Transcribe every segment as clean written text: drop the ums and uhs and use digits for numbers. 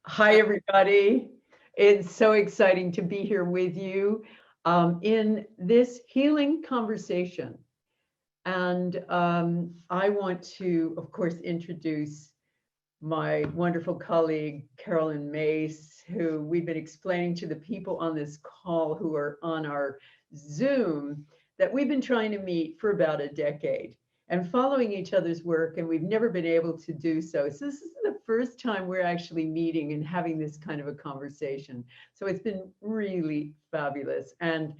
Hi, everybody. It's so exciting to be here with you in this healing conversation. And I want to, of course, introduce my wonderful colleague, Carolyn Mace, who we've been explaining to the people on this call who are on our Zoom that we've been trying to meet for about a decade and following each other's work, and we've never been able to do so. So this is the first time we're actually meeting and having this kind of a conversation. So it's been really fabulous. And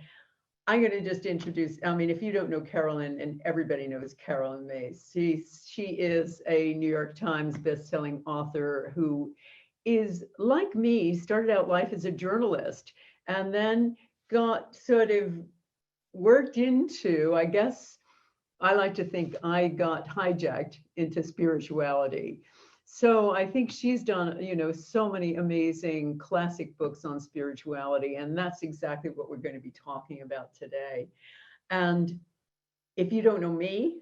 I'm going to just introduce, I mean, if you don't know Carolyn, and everybody knows Carolyn Mays, she is a New York Times bestselling author who is like me, started out life as a journalist and then got sort of worked into, I guess, I like to think I got hijacked into spirituality. So I think she's done, so many amazing classic books on spirituality, and that's exactly what we're going to be talking about today. And if you don't know me,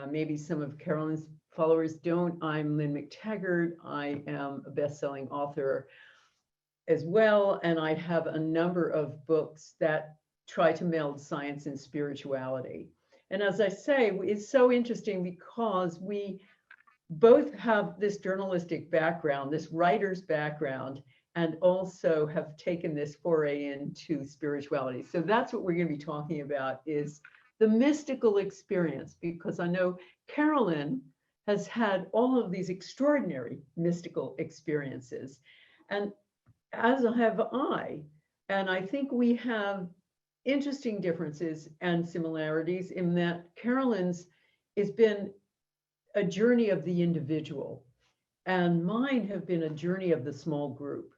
maybe some of Carolyn's followers don't. I'm Lynn McTaggart. I am a best-selling author as well, and I have a number of books that try to meld science and spirituality. And as I say, it's so interesting because we both have this journalistic background, this writer's background, and also have taken this foray into spirituality. So that's what we're going to be talking about is the mystical experience, because I know Carolyn has had all of these extraordinary mystical experiences. And as have I. And I think we have interesting differences and similarities in that Carolyn's has been a journey of the individual, and mine have been a journey of the small group.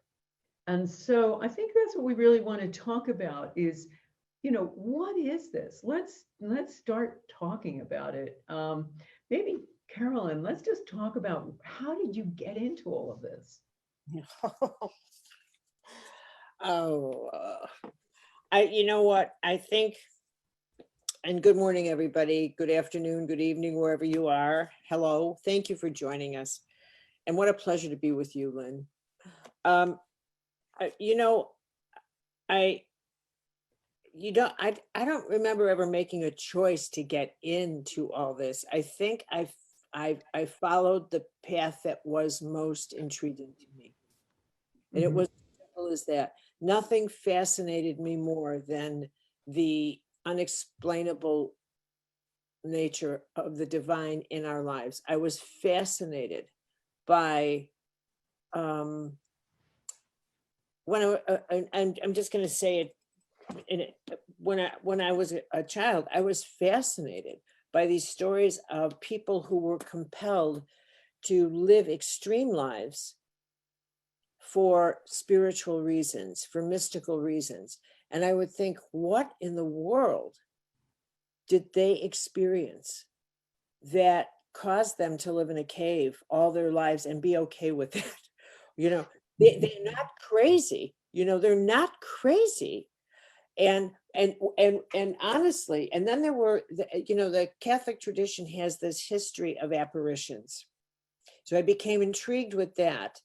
And so I think that's what we really want to talk about is, what is this? Let's start talking about it. Maybe Carolyn, let's just talk about how did you get into all of this? Oh, you know what? I think, and good morning, everybody. Good afternoon, good evening, wherever you are. Hello. Thank you for joining us. And what a pleasure to be with you, Lynn. Um, I, you know, I, I don't remember ever making a choice to get into all this. I think I followed the path that was most intriguing to me. And it Mhm. was as simple as that. Nothing fascinated me more than the unexplainable nature of the divine in our lives. I was fascinated by when I'm just going to say it, when I was a child, I was fascinated by these stories of people who were compelled to live extreme lives for spiritual reasons, for mystical reasons. And I would think, what in the world did they experience that caused them to live in a cave all their lives and be okay with it? You know, they're not crazy. They're not crazy. And honestly, and then there were, the Catholic tradition has this history of apparitions. So I became intrigued with that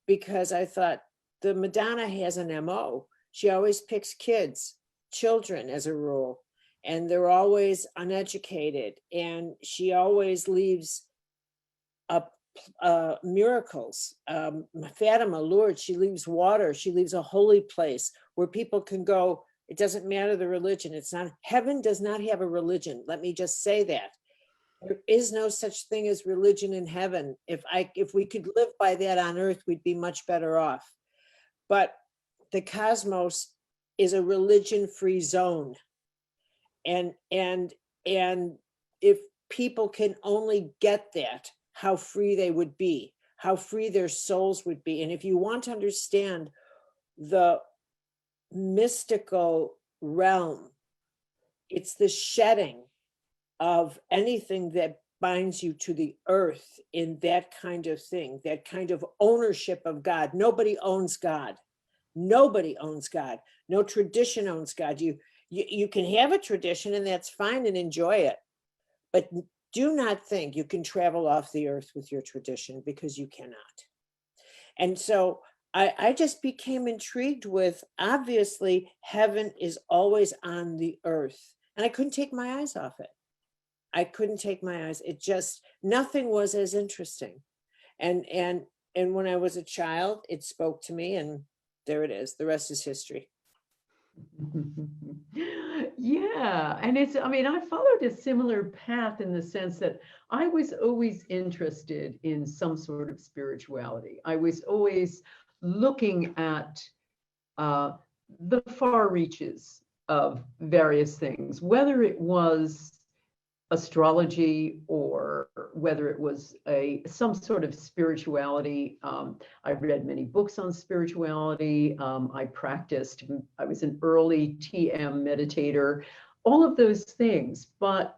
because I thought the Madonna has an MO. She always picks children as a rule, and they're always uneducated. And she always leaves up miracles. Fatima, Lourdes, she leaves water. She leaves a holy place where people can go. It doesn't matter the religion. It's not, heaven does not have a religion. Let me just say that. There is no such thing as religion in heaven. If we could live by that on earth, we'd be much better off. But the cosmos is a religion-free zone. And if people can only get that, how free they would be, how free their souls would be. And if you want to understand the mystical realm, it's the shedding of anything that binds you to the earth in that kind of thing, that kind of ownership of God. Nobody owns God. Nobody owns God. No tradition owns God. You can have a tradition and that's fine and enjoy it. But do not think you can travel off the earth with your tradition, because you cannot. And so I just became intrigued with, obviously, heaven is always on the earth. And I couldn't take my eyes off it. I couldn't take my eyes. It just, nothing was as interesting. And when I was a child, it spoke to me, and there it is. The rest is history. Yeah, and it's, I mean, I followed a similar path in the sense that I was always interested in some sort of spirituality. I was always looking at the far reaches of various things, whether it was astrology or whether it was some sort of spirituality. I read many books on spirituality. I practiced. I was an early TM meditator. All of those things, but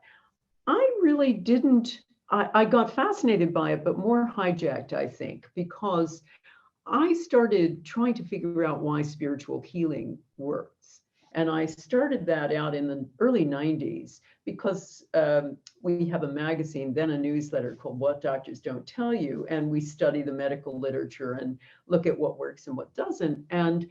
I really didn't. I got fascinated by it, but more hijacked, I think, because I started trying to figure out why spiritual healing works. And I started that out in the early 90s because we have a magazine, then a newsletter called What Doctors Don't Tell You. And we study the medical literature and look at what works and what doesn't. And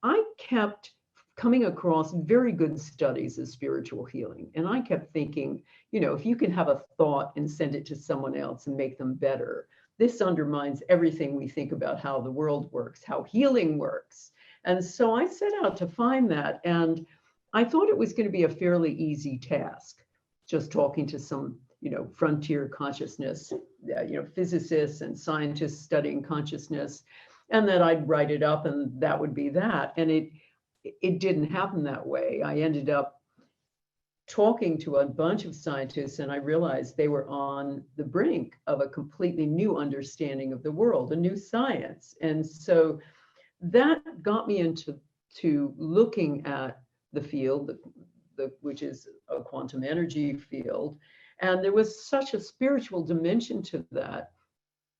I kept coming across very good studies of spiritual healing. And I kept thinking, you know, if you can have a thought and send it to someone else and make them better, this undermines everything we think about how the world works, how healing works. And so I set out to find that. And I thought it was going to be a fairly easy task, just talking to some, you know, frontier consciousness, you know, physicists and scientists studying consciousness, and that I'd write it up and that would be that. And it didn't happen that way. I ended up talking to a bunch of scientists, and I realized they were on the brink of a completely new understanding of the world, a new science. And so that got me into looking at the field, which is a quantum energy field. And there was such a spiritual dimension to that,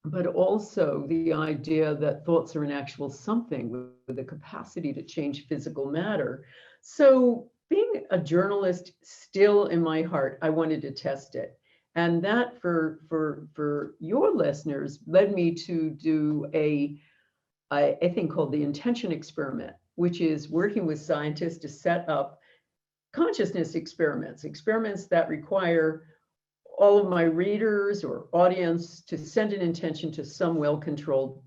but also the idea that thoughts are an actual something with the capacity to change physical matter. So being a journalist, still in my heart, I wanted to test it. And that for your listeners led me to do a thing called the intention experiment, which is working with scientists to set up consciousness experiments that require all of my readers or audience to send an intention to some well-controlled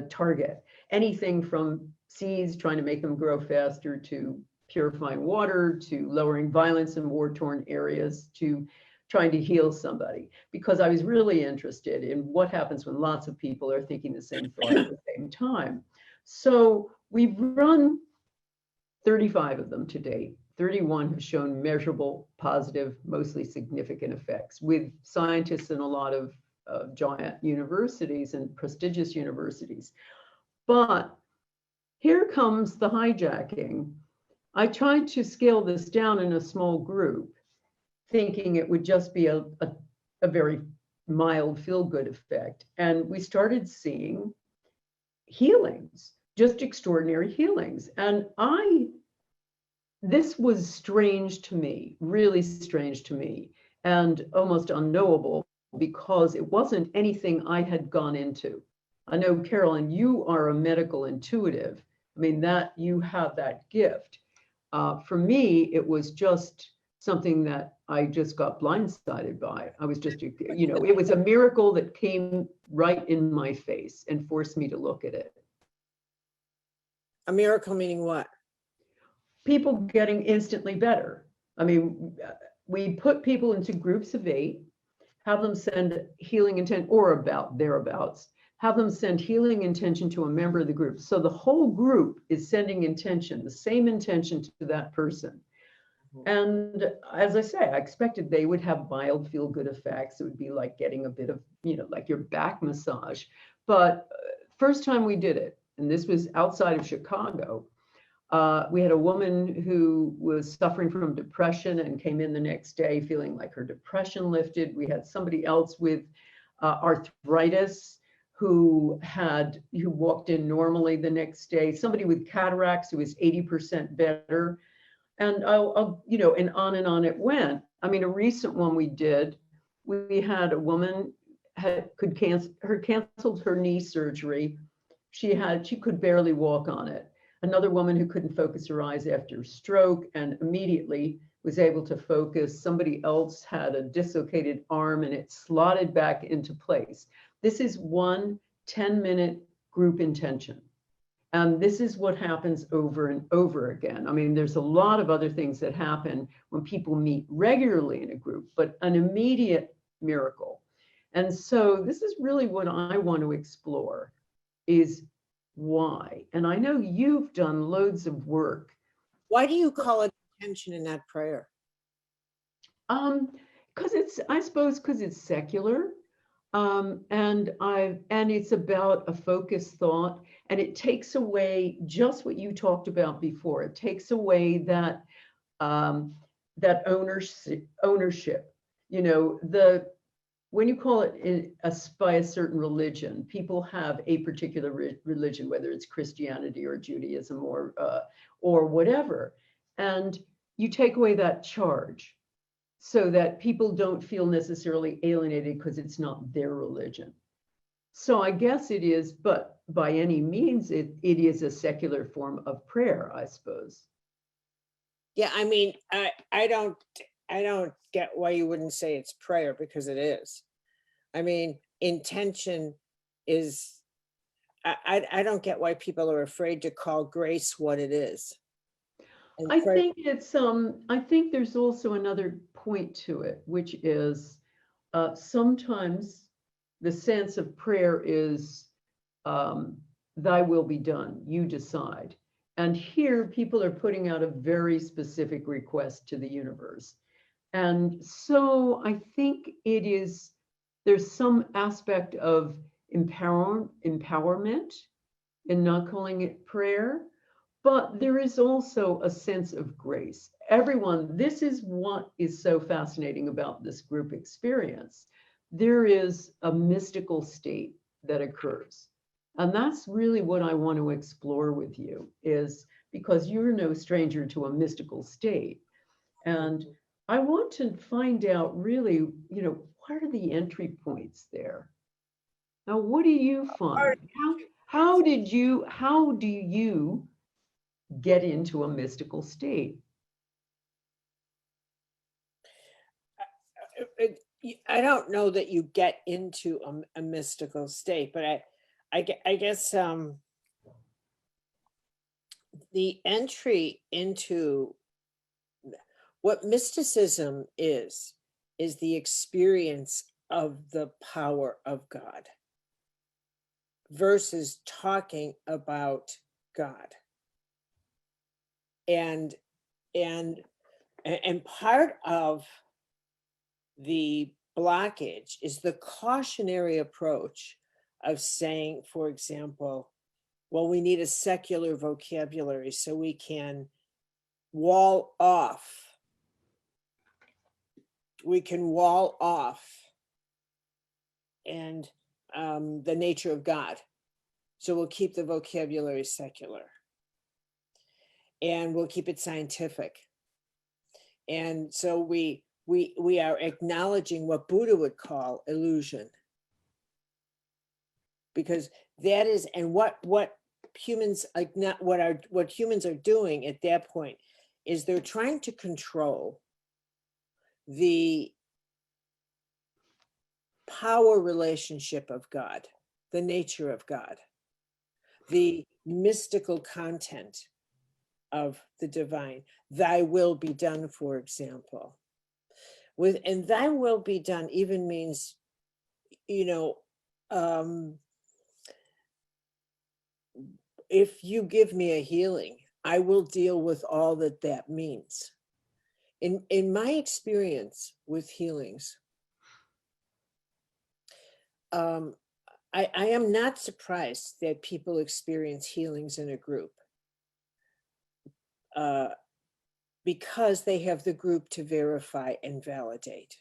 target. Anything from seeds, trying to make them grow faster, to purifying water, to lowering violence in war-torn areas, to trying to heal somebody. Because I was really interested in what happens when lots of people are thinking the same thought at the same time. So we've run 35 of them to date. 31 have shown measurable, positive, mostly significant effects with scientists in a lot of giant universities and prestigious universities. But here comes the hijacking. I tried to scale this down in a small group, thinking it would just be a very mild feel-good effect. And we started seeing healings, just extraordinary healings. And this was strange to me, really strange to me, and almost unknowable, because it wasn't anything I had gone into. I know, Carolyn, you are a medical intuitive. I mean, that you have that gift. For me, it was just something that I just got blindsided by. I was just, you know, it was a miracle that came right in my face and forced me to look at it. A miracle meaning what? People getting instantly better. I mean, we put people into groups of 8, have them send healing intent, or about thereabouts, have them send healing intention to a member of the group. So the whole group is sending intention, the same intention to that person. And as I say, I expected they would have mild feel-good effects. It would be like getting a bit of, you know, like your back massage. But first time we did it, and this was outside of Chicago, we had a woman who was suffering from depression and came in the next day feeling like her depression lifted. We had somebody else with arthritis who walked in normally the next day. Somebody with cataracts who was 80% better. And I'll, you know, and on it went. I mean, a recent one we did, we had a woman canceled her knee surgery. She could barely walk on it. Another woman who couldn't focus her eyes after stroke and immediately was able to focus. Somebody else had a dislocated arm and it slotted back into place. This is one 10-minute group intention. And this is what happens over and over again. I mean, there's a lot of other things that happen when people meet regularly in a group, but an immediate miracle. And so this is really what I want to explore is why. And I know you've done loads of work. Why do you call it intention and not prayer? Because I suppose because it's secular. And it's about a focused thought, and it takes away just what you talked about before. It takes away that that ownership. You know, when you call it by a certain religion, people have a particular religion, whether it's Christianity or Judaism or whatever, and you take away that charge, so that people don't feel necessarily alienated because it's not their religion. So I guess it is, but by any means, it is a secular form of prayer, I suppose. Yeah, I mean, I don't get why you wouldn't say it's prayer, because it is. I mean, intention is, I don't get why people are afraid to call grace what it is. And I think I think there's also another point to it, which is sometimes the sense of prayer is thy will be done, you decide. And here people are putting out a very specific request to the universe. And so I think there's some aspect of empowerment in not calling it prayer. But there is also a sense of grace. Everyone, this is what is so fascinating about this group experience. There is a mystical state that occurs. And that's really what I want to explore with you, is because you're no stranger to a mystical state. And I want to find out really, what are the entry points there? Now, what do you find? How do you get into a mystical state? I don't know that you get into a mystical state, but I guess the entry into what mysticism is the experience of the power of God versus talking about God. And part of the blockage is the cautionary approach of saying, for example, well, we need a secular vocabulary so we can wall off. We can wall off and the nature of God. So we'll keep the vocabulary secular. And we'll keep it scientific. And so we are acknowledging what Buddha would call illusion, because that is, and what humans, like, not what humans are doing at that point is they're trying to control the power relationship of God, the nature of God, the mystical content of the divine. Thy will be done, for example. And thy will be done even means, if you give me a healing, I will deal with all that means. In my experience with healings, I am not surprised that people experience healings in a group. Because they have the group to verify and validate.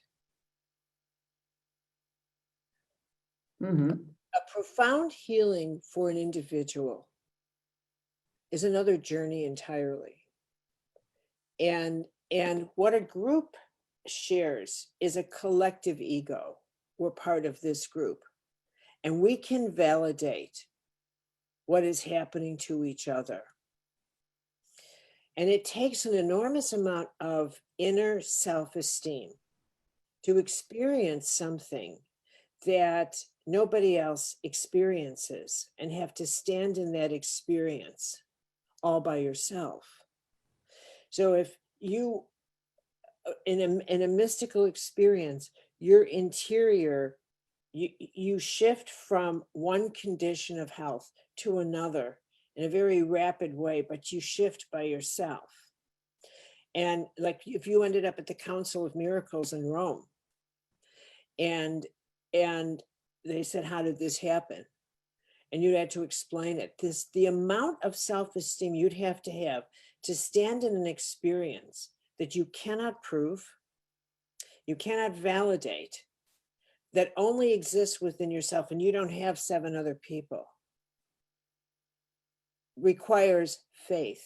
Mm-hmm. A profound healing for an individual is another journey entirely. And what a group shares is a collective ego. we're part of this group, and we can validate what is happening to each other. And it takes an enormous amount of inner self-esteem to experience something that nobody else experiences and have to stand in that experience all by yourself. So if you, in a mystical experience, your interior, you shift from one condition of health to another in a very rapid way, but you shift by yourself. And like if you ended up at the Council of Miracles in Rome, and they said, how did this happen? And you had to explain it. The amount of self-esteem you'd have to stand in an experience that you cannot prove, you cannot validate, that only exists within yourself, and you don't have 7 other people, requires faith,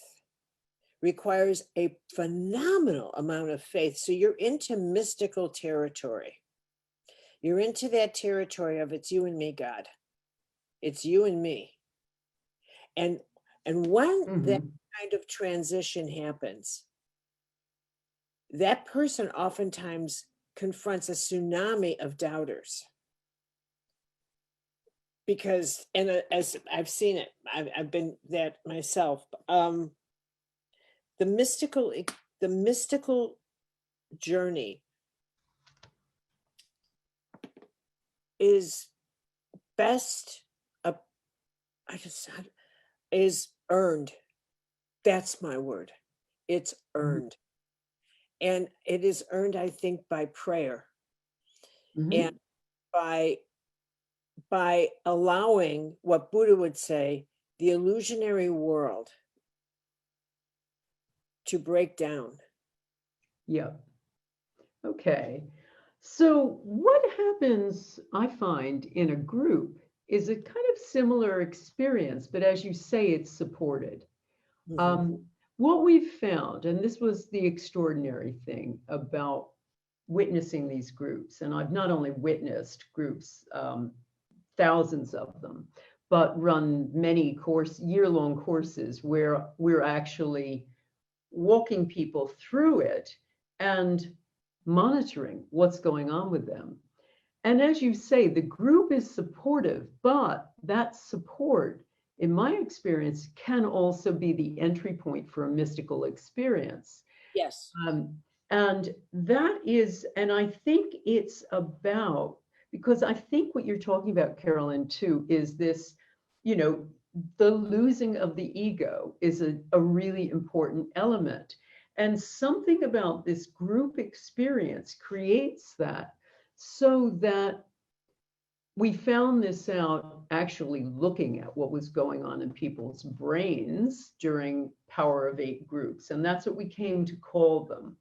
requires a phenomenal amount of faith. So you're into mystical territory. You're into that territory of it's you and me, God. It's you and me. And when that kind of transition happens, that person oftentimes confronts a tsunami of doubters. Because, and as I've seen it, I've been that myself. The mystical journey is best, is earned. That's my word. It's earned. And it is earned, I think, by prayer and by allowing what Buddha would say, the illusionary world to break down. Yeah. Okay. So what happens, I find, in a group is a kind of similar experience, but as you say, it's supported. What we've found, and this was the extraordinary thing about witnessing these groups, and I've not only witnessed groups, thousands of them, but run many year-long courses where we're actually walking people through it and monitoring what's going on with them. And as you say, the group is supportive, but that support, in my experience, can also be the entry point for a mystical experience. Yes. And that is, and I think it's about, because I think what you're talking about, Carolyn, too, is this, the losing of the ego is a really important element. And something about this group experience creates that, so that we found this out actually looking at what was going on in people's brains during Power of 8 groups. And that's what we came to call them.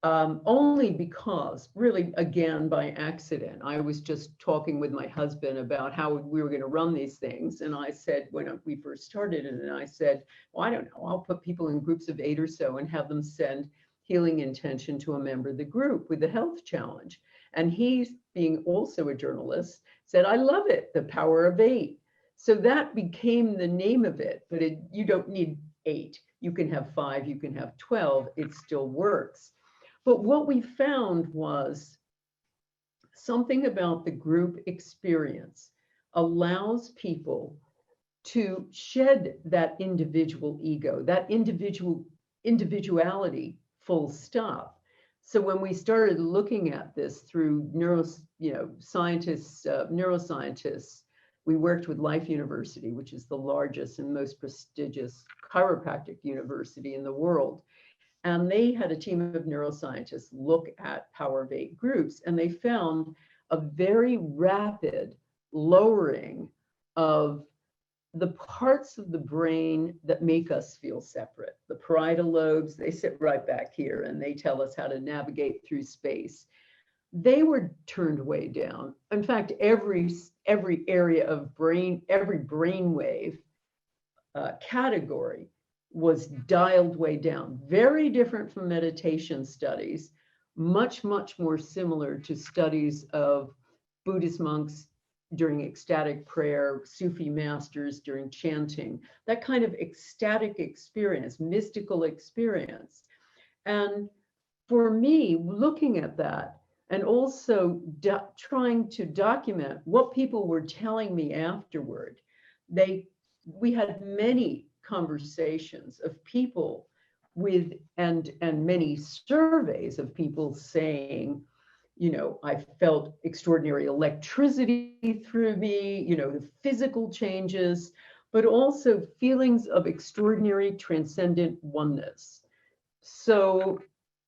Only because, really, again, by accident, I was just talking with my husband about how we were going to run these things. And I said, when we first started, and I said, well, I don't know, I'll put people in groups of 8 or so and have them send healing intention to a member of the group with a health challenge. And he, being also a journalist, said, I love it, the Power of 8. So that became the name of it, but you don't need 8. You can have 5, you can have 12, it still works. But what we found was something about the group experience allows people to shed that individual ego, that individuality, full stop. So when we started looking at this through neuroscientists, we worked with Life University, which is the largest and most prestigious chiropractic university in the world. And they had a team of neuroscientists look at Power of 8 groups, and they found a very rapid lowering of the parts of the brain that make us feel separate. The parietal lobes, they sit right back here, and they tell us how to navigate through space. They were turned way down. In fact, every area of brain, every brainwave category was dialed way down. Very different from meditation studies, much, much more similar to studies of Buddhist monks during ecstatic prayer, Sufi masters during chanting, that kind of ecstatic experience, mystical experience. And for me, looking at that and also trying to document what people were telling me afterward, we had many conversations of people with and many surveys of people saying, I felt extraordinary electricity through me, the physical changes, but also feelings of extraordinary transcendent oneness. So,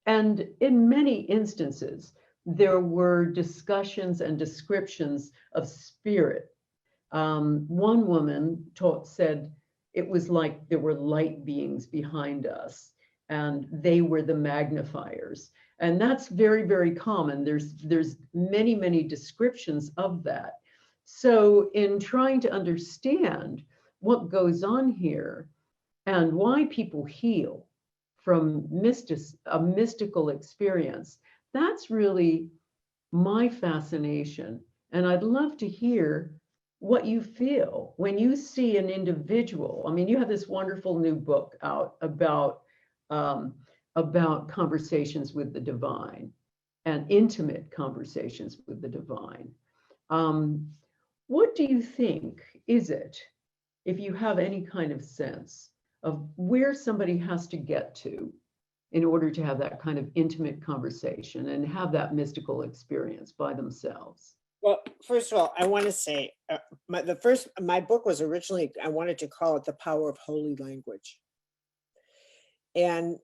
and in many instances, there were discussions and descriptions of spirit. One woman said it was like there were light beings behind us, and they were the magnifiers. And that's very, very common. There's many, many descriptions of that. So in trying to understand what goes on here and why people heal from a mystical experience, that's really my fascination. And I'd love to hear what you feel when you see an individual. I mean, you have this wonderful new book out about conversations with the divine and intimate conversations with the divine. What do you think is it, if you have any kind of sense of where somebody has to get to in order to have that kind of intimate conversation and have that mystical experience by themselves? Well, first of all, I want to say my book was originally, I wanted to call it The Power of Holy Language. And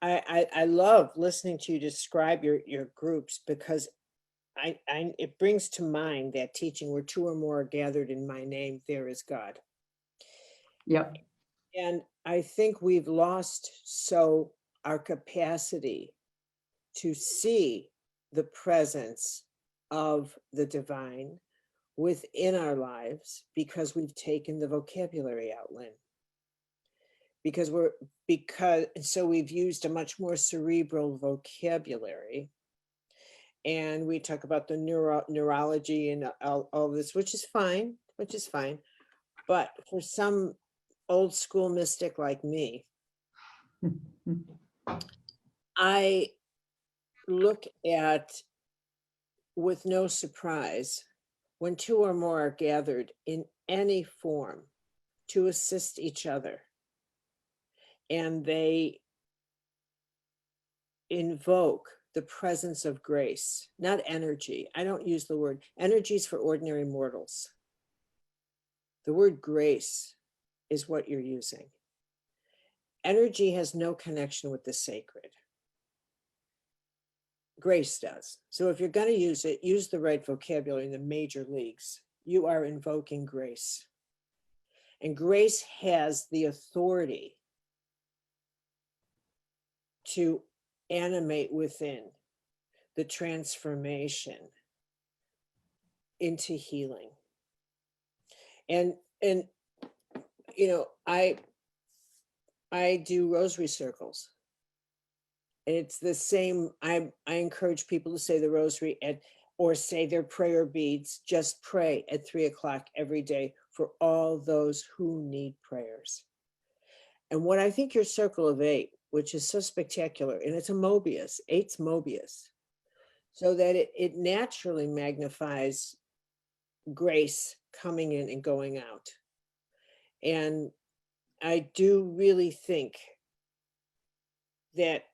I love listening to you describe your groups, because it brings to mind that teaching, where two or more are gathered in my name, there is God. Yep. And I think we've lost our capacity to see the presence of the divine within our lives, because we've taken the vocabulary out, Lynn. So we've used a much more cerebral vocabulary, and we talk about the neurology and all this, which is fine. But for some old school mystic like me, I look at, with no surprise, when two or more are gathered in any form to assist each other, and they invoke the presence of grace, not energy. I don't use the word energies for ordinary mortals. The word grace is what you're using. Energy has no connection with the sacred. Grace does. So if you're going to use it, use the right vocabulary in the major leagues. You are invoking grace. And grace has the authority to animate within the transformation into healing. And I do rosary circles. And it's the same. I encourage people to say the rosary or say their prayer beads. Just pray at 3:00 every day for all those who need prayers. And what I think your circle of 8, which is so spectacular, and it's a Mobius, 8's Mobius, so that it naturally magnifies grace coming in and going out. And I do really think that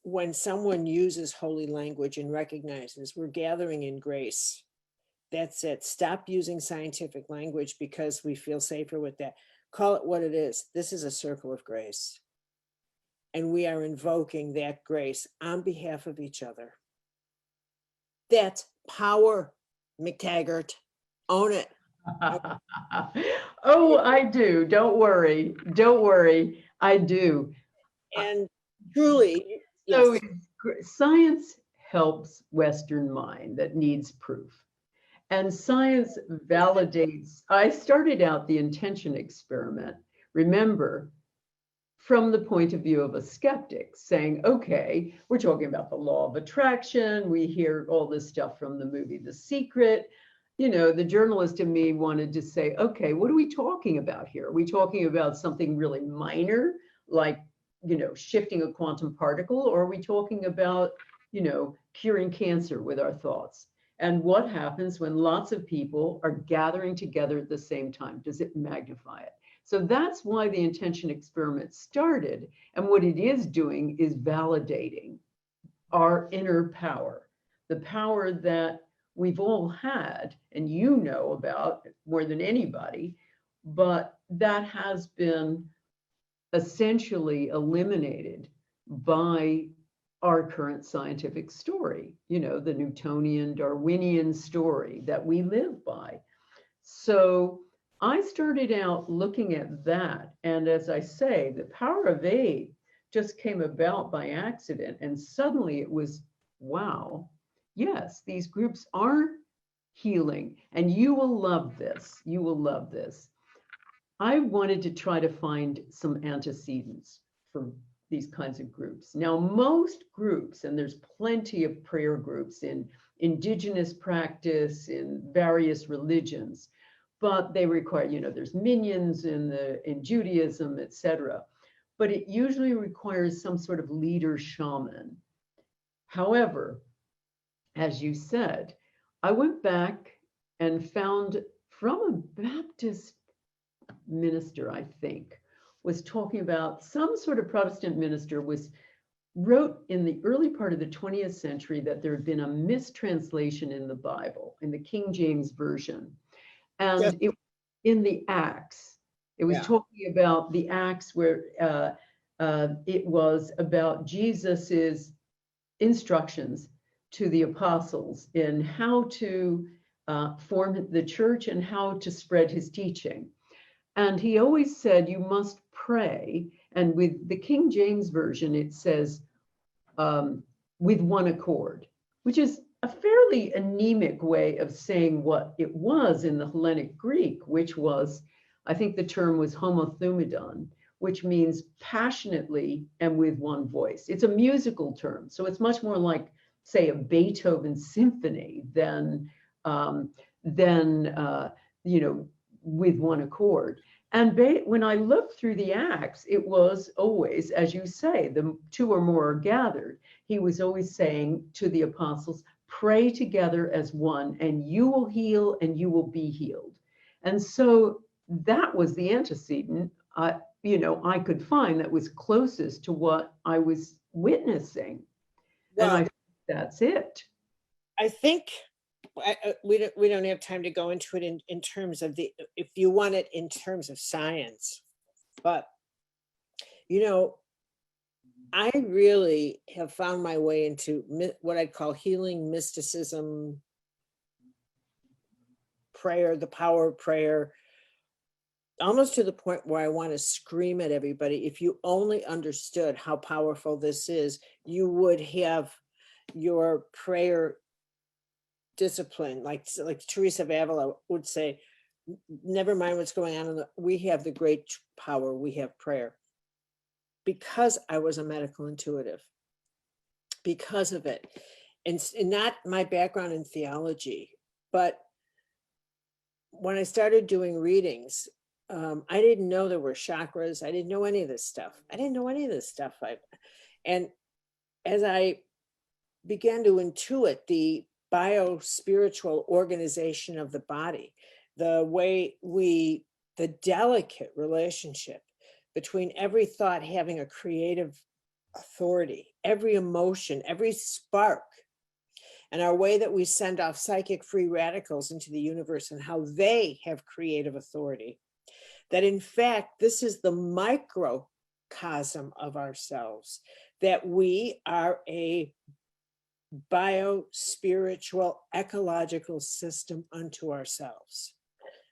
when someone uses holy language and recognizes we're gathering in grace, that's it. Stop using scientific language because we feel safer with that. Call it what it is. This is a circle of grace. And we are invoking that grace on behalf of each other. That's power, McTaggart. Own it. Oh, I do. Don't worry. I do. And truly, So yes. science helps Western mind that needs proof. And science validates. I started out the intention experiment, remember, from the point of view of a skeptic, saying, okay, we're talking about the law of attraction. We hear all this stuff from the movie The Secret. You know, the journalist in me wanted to say, okay, what are we talking about here? Are we talking about something really minor, like, you know, shifting a quantum particle, or are we talking about, you know, curing cancer with our thoughts? And what happens when lots of people are gathering together at the same time? Does it magnify it? So that's why the intention experiment started. And what it is doing is validating our inner power, the power that we've all had, and you know about more than anybody, but that has been essentially eliminated by our current scientific story, you know, the Newtonian, Darwinian story that we live by. So I started out looking at that. And as I say, the power of eight just came about by accident. And suddenly it was, wow, yes, these groups are healing. And you will love this. You will love this. I wanted to try to find some antecedents for these kinds of groups. Now, most groups, and there's plenty of prayer groups in indigenous practice, in various religions, but they require, you know, there's minions in Judaism, etc. But it usually requires some sort of leader shaman. However, as you said, I went back and found from a Baptist minister, I think, was talking about some sort of Protestant minister wrote in the early part of the 20th century that there had been a mistranslation in the Bible, in the King James Version. And it in the Acts, it was talking about the Acts where it was about Jesus's instructions to the apostles in how to form the church and how to spread his teaching. And he always said, you must pray. And with the King James Version, it says, with one accord, which is a fairly anemic way of saying what it was in the Hellenic Greek, which was, I think the term was homothumedon, which means passionately and with one voice. It's a musical term. So it's much more like, say, a Beethoven symphony than you know, with one accord. And when I looked through the Acts, it was always, as you say, the two or more are gathered. He was always saying to the apostles, pray together as one, and you will heal and you will be healed. And so that was the antecedent, you know, I could find that was closest to what I was witnessing. Well, and I think that's it. I think we don't have time to go into it in terms of if you want it in terms of science, but you know, I really have found my way into what I'd call healing, mysticism, prayer, the power of prayer, almost to the point where I want to scream at everybody. If you only understood how powerful this is, you would have your prayer discipline, like Teresa of Avila would say, never mind what's going on. We have the great power. We have prayer. Because I was a medical intuitive, because of it, and not my background in theology, but when I started doing readings, I didn't know there were chakras. I didn't know any of this stuff. And as I began to intuit the bio-spiritual organization of the body, the way the delicate relationship between every thought having a creative authority, every emotion, every spark, and our way that we send off psychic free radicals into the universe and how they have creative authority, that in fact, this is the microcosm of ourselves, that we are a bio-spiritual ecological system unto ourselves,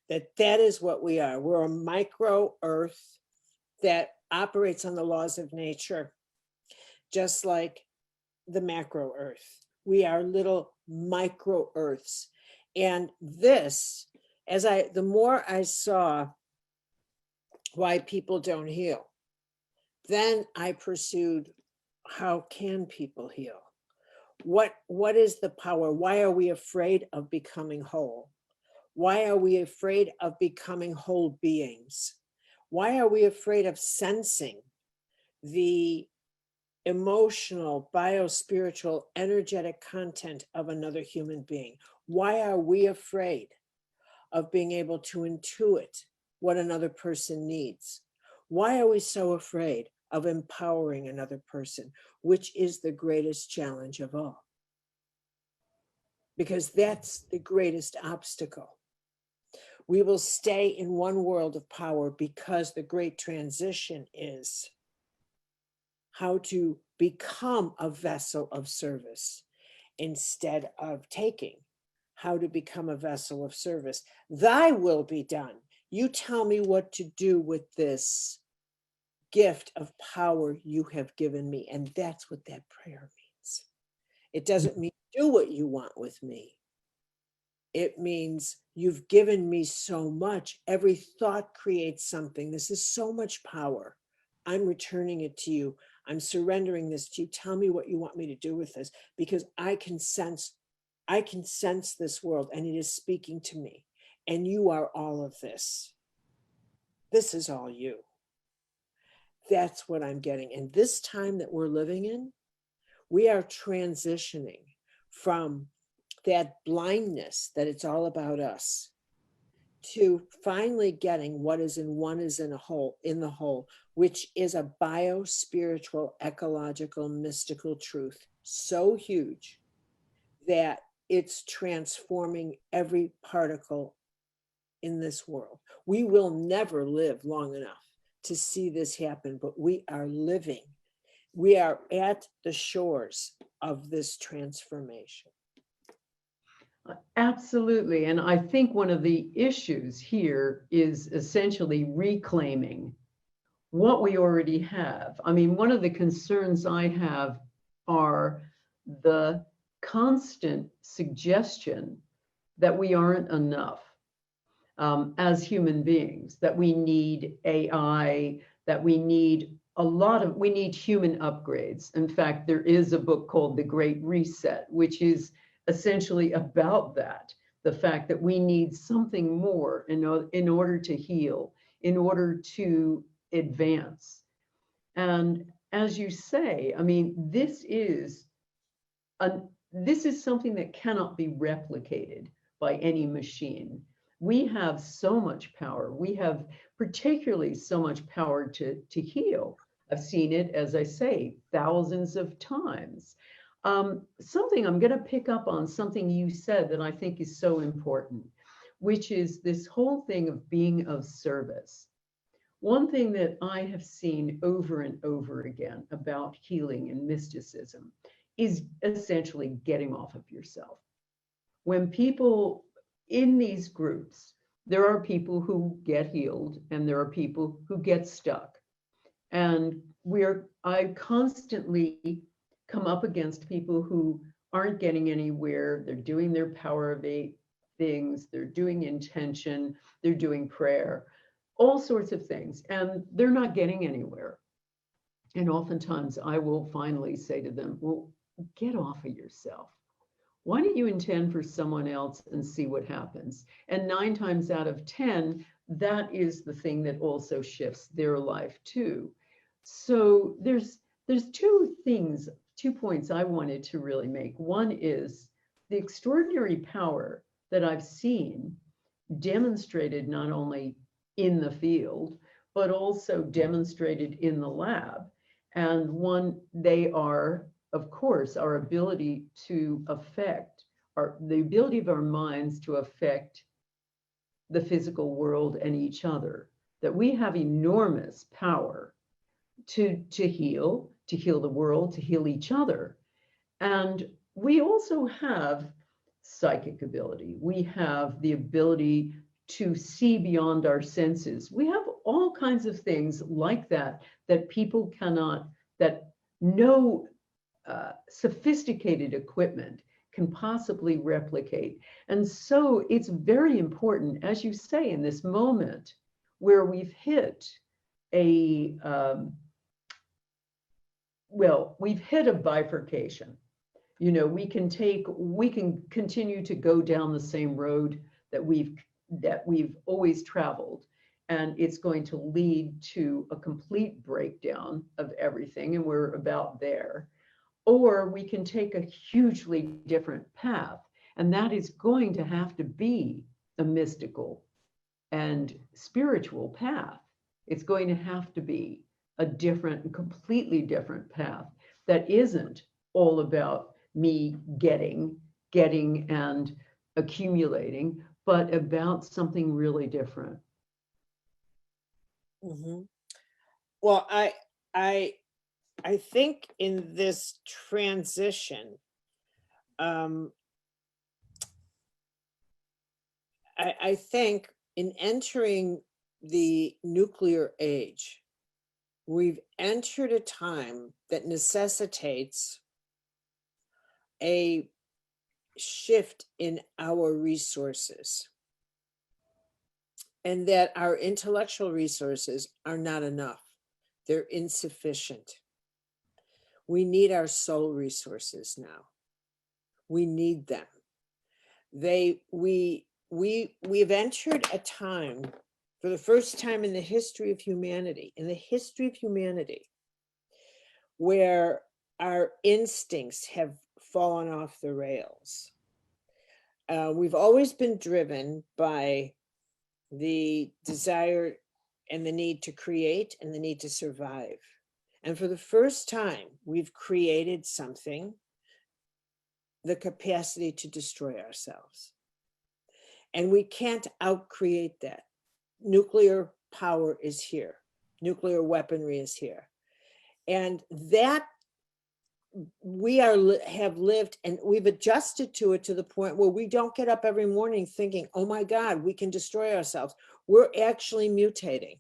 that is what we are. We're a micro earth that operates on the laws of nature, just like the macro earth. We are little micro earths. And this, the more I saw why people don't heal, Then I pursued, how can people heal? What is the power? Why are we afraid of becoming whole? Why are we afraid of becoming whole beings? Why are we afraid of sensing the emotional, biospiritual, energetic content of another human being? Why are we afraid of being able to intuit what another person needs? Why are we so afraid of empowering another person, which is the greatest challenge of all? Because that's the greatest obstacle. We will stay in one world of power because the great transition is how to become a vessel of service instead of taking, how to become a vessel of service. Thy will be done. You tell me what to do with this gift of power you have given me. And that's what that prayer means. It doesn't mean do what you want with me. It means you've given me so much. Every thought creates something. This is so much power. I'm returning it to you. I'm surrendering this to you. Tell me what you want me to do with this, because I can sense this world and it is speaking to me. And you are all of this. This is all you. That's what I'm getting. And this time that we're living in, we are transitioning from that blindness that it's all about us to finally getting what is in one is in the whole, which is a bio-spiritual, ecological, mystical truth so huge that it's transforming every particle in this world. We will never live long enough to see this happen, but we are living. We are at the shores of this transformation. Absolutely. And I think one of the issues here is essentially reclaiming what we already have. I mean, one of the concerns I have are the constant suggestion that we aren't enough as human beings, that we need AI, that we need we need human upgrades. In fact, there is a book called The Great Reset, which is essentially about that, the fact that we need something more in order to heal, in order to advance. And as you say, I mean, this is something that cannot be replicated by any machine. We have so much power. We have particularly so much power to heal. I've seen it, as I say, thousands of times. Something I'm going to pick up on something you said that I think is so important, which is this whole thing of being of service. One thing that I have seen over and over again about healing and mysticism is essentially getting off of yourself. When people in these groups, there are people who get healed and there are people who get stuck. And I constantly come up against people who aren't getting anywhere. They're doing their power of 8 things. They're doing intention. They're doing prayer, all sorts of things. And they're not getting anywhere. And oftentimes I will finally say to them, well, get off of yourself. Why don't you intend for someone else and see what happens? And 9 times out of 10, that is the thing that also shifts their life too. So there's 2 points I wanted to really make. One is the extraordinary power that I've seen demonstrated not only in the field, but also demonstrated in the lab. And they are, of course, our ability to affect, the ability of our minds to affect the physical world and each other, that we have enormous power to heal the world, to heal each other. And we also have psychic ability. We have the ability to see beyond our senses. We have all kinds of things like that people cannot, that no sophisticated equipment can possibly replicate. And so it's very important, as you say, in this moment where we've hit a well, we've hit a bifurcation. You know, we can continue to go down the same road that we've always traveled, and it's going to lead to a complete breakdown of everything, and we're about there. Or we can take a hugely different path, and that is going to have to be a mystical and spiritual path. It's going to have to be a different, completely different path that isn't all about me getting and accumulating, but about something really different. Mhm. Well, I think in this transition, um, I think in entering the nuclear age, we've entered a time that necessitates a shift in our resources, and that our intellectual resources are not enough. They're insufficient. We need our soul resources now. We need them. We've entered a time, for the first time in the history of humanity, where our instincts have fallen off the rails. We've always been driven by the desire and the need to create and the need to survive. And for the first time, we've created something, the capacity to destroy ourselves. And we can't outcreate that. Nuclear power is here. Nuclear weaponry is here. And that have lived, and we've adjusted to it to the point where we don't get up every morning thinking, oh my God, we can destroy ourselves. We're actually mutating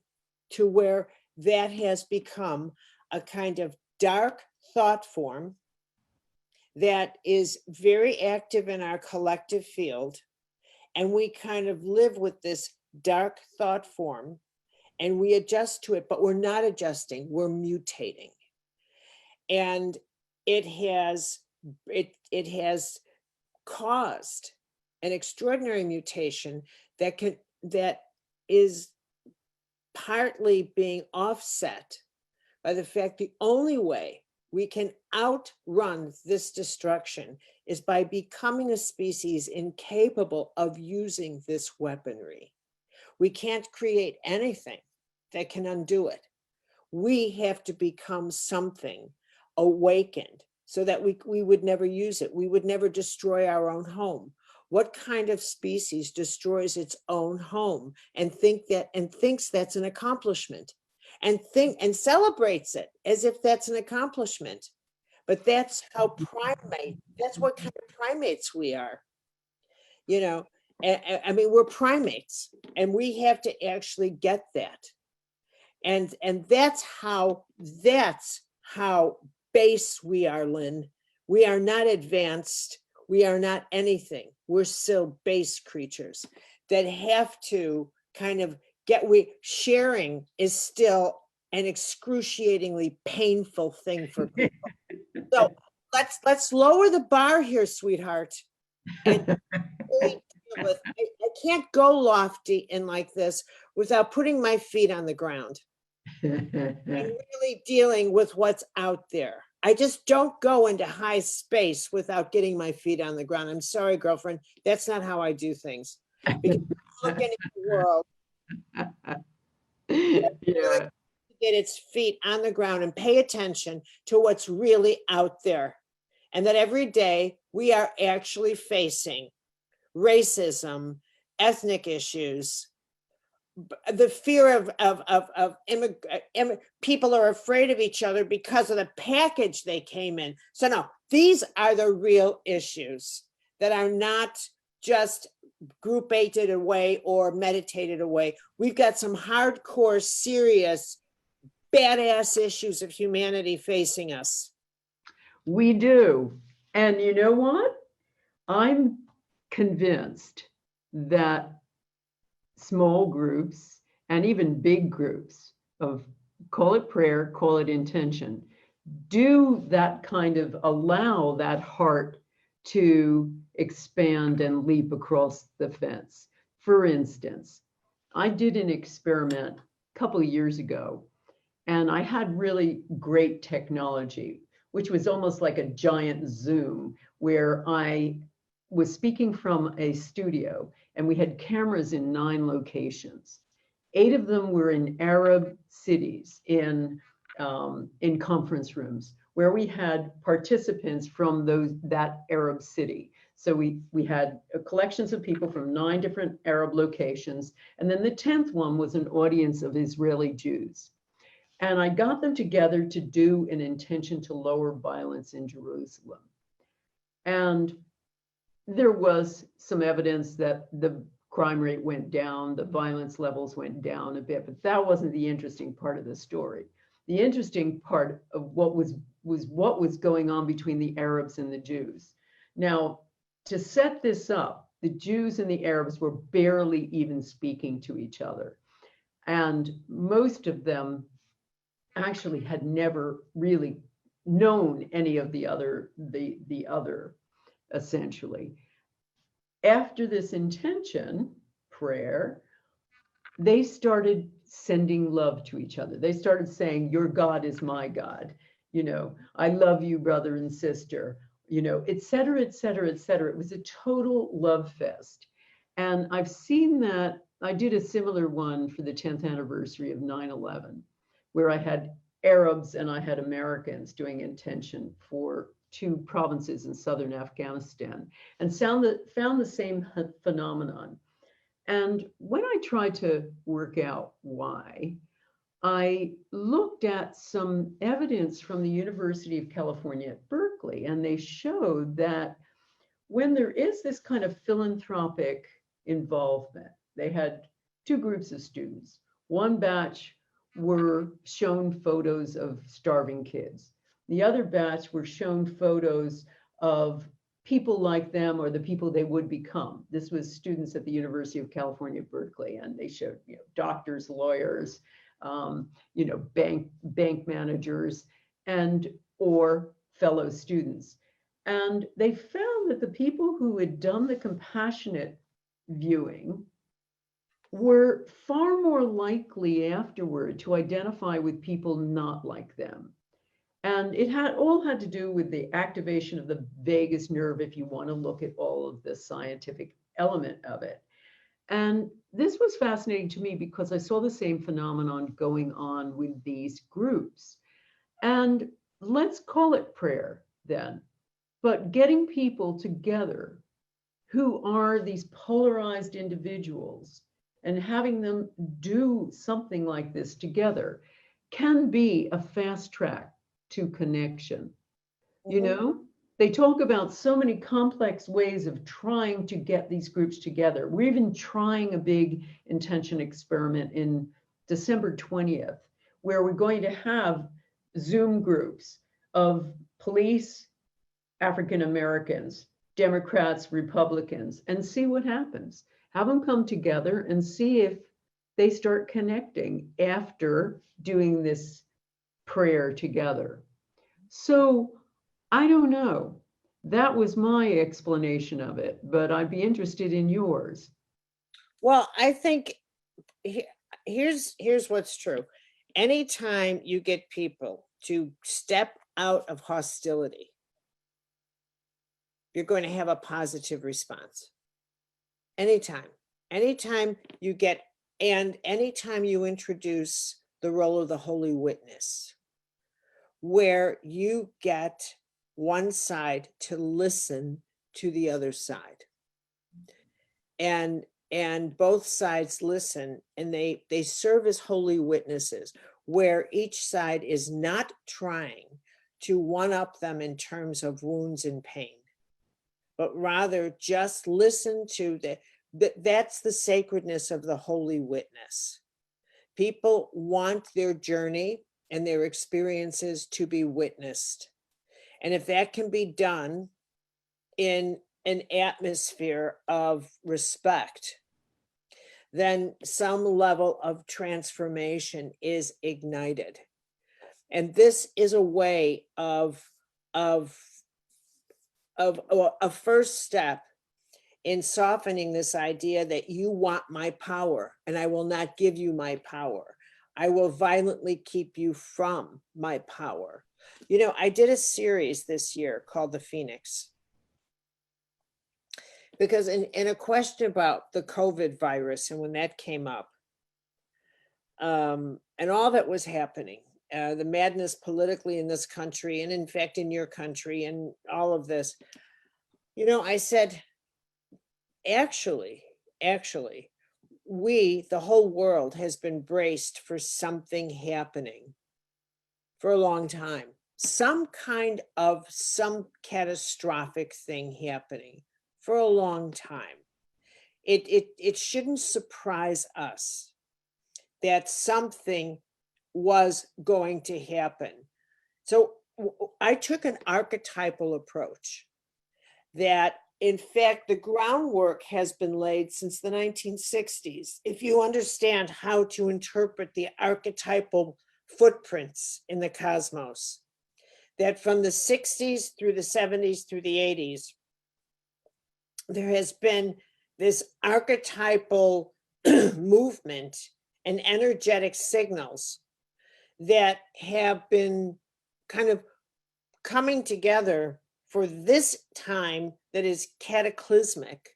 to where that has become a kind of dark thought form that is very active in our collective field. And we kind of live with this dark thought form and we adjust to it, but we're not adjusting, we're mutating. And it has caused an extraordinary mutation that is partly being offset by the fact the only way we can outrun this destruction is by becoming a species incapable of using this weaponry. We can't create anything that can undo it. We have to become something awakened so that we would never use it. We would never destroy our own home. What kind of species destroys its own home and thinks that's an accomplishment and celebrates it as if that's an accomplishment? But that's what kind of primates we are. You know, I mean, we're primates and we have to actually get that. And that's how base we are, Lynn. We are not advanced. We are not anything. We're still base creatures that have to kind of sharing is still an excruciatingly painful thing for people. So let's lower the bar here, sweetheart. And really deal with, I can't go lofty and like this without putting my feet on the ground and really dealing with what's out there. I just don't go into high space without getting my feet on the ground. I'm sorry, girlfriend. That's not how I do things. Because looking at the world, Yeah. get its feet on the ground and pay attention to what's really out there. And that every day we are actually facing racism, ethnic issues, the fear of people are afraid of each other because of the package they came in. So no, these are the real issues that are not just groupated away or meditated away. We've got some hardcore, serious, badass issues of humanity facing us. We do. And you know what? I'm convinced that small groups and even big groups of, call it prayer, call it intention, do that kind of allow that heart to expand and leap across the fence. For instance, I did an experiment a couple of years ago, and I had really great technology, which was almost like a giant Zoom, where I was speaking from a studio, and we had cameras in 9 locations. 8 of them were in Arab cities, in conference rooms, where we had participants from that Arab city. So we had collections of people from 9 different Arab locations, and then the 10th one was an audience of Israeli Jews. And I got them together to do an intention to lower violence in Jerusalem. And there was some evidence that the crime rate went down, the violence levels went down a bit, but that wasn't the interesting part of the story. The interesting part of what was going on between the Arabs and the Jews. Now, to set this up, the Jews and the Arabs were barely even speaking to each other. And most of them actually had never really known any of the other, essentially. After this intention prayer, they started sending love to each other. They started saying, your God is my God. I love you, brother and sister, et cetera, et cetera, et cetera. It was a total love fest. And I've seen that. I did a similar one for the 10th anniversary of 9/11, where I had Arabs and I had Americans doing intention for 2 provinces in southern Afghanistan, and found the same phenomenon. And when I tried to work out why, I looked at some evidence from the University of California at Berkeley, and they showed that when there is this kind of philanthropic involvement, they had 2 groups of students. One batch were shown photos of starving kids. The other batch were shown photos of people like them or the people they would become. This was students at the University of California, Berkeley, and they showed doctors, lawyers, bank managers, or fellow students. And they found that the people who had done the compassionate viewing were far more likely afterward to identify with people not like them. And it all had to do with the activation of the vagus nerve, if you want to look at all of the scientific element of it. And this was fascinating to me because I saw the same phenomenon going on with these groups. And let's call it prayer then, but getting people together who are these polarized individuals and having them do something like this together can be a fast track to connection. They talk about so many complex ways of trying to get these groups together. We're even trying a big intention experiment in December 20th, where we're going to have Zoom groups of police, African Americans, Democrats, Republicans, and see what happens. Have them come together and see if they start connecting after doing this prayer together. So I don't know. That was my explanation of it, but I'd be interested in yours. Well, I think here's what's true. Anytime you get people to step out of hostility, you're going to have a positive response. Anytime you get, and anytime you introduce the role of the holy witness, where you get one side to listen to the other side, and both sides listen, and they serve as holy witnesses, where each side is not trying to one-up them in terms of wounds and pain, but rather just listen to that's the sacredness of the holy witness. People want their journey and their experiences to be witnessed. And if that can be done in an atmosphere of respect, then some level of transformation is ignited. And this is a way of a first step in softening this idea that you want my power and I will not give you my power. I will violently keep you from my power. You know, I did a series this year called The Phoenix, because in a question about the COVID virus and when that came up, and all that was happening, the madness politically in this country, and in fact in your country, and all of this, you know, I said, actually, the whole world has been braced for something happening for a long time. Some catastrophic thing happening for a long time. It shouldn't surprise us that something was going to happen. So I took an archetypal approach that, in fact, the groundwork has been laid since the 1960s. If you understand how to interpret the archetypal footprints in the cosmos, that from the 60s through the 70s through the 80s, there has been this archetypal movement and energetic signals that have been kind of coming together for this time that is cataclysmic.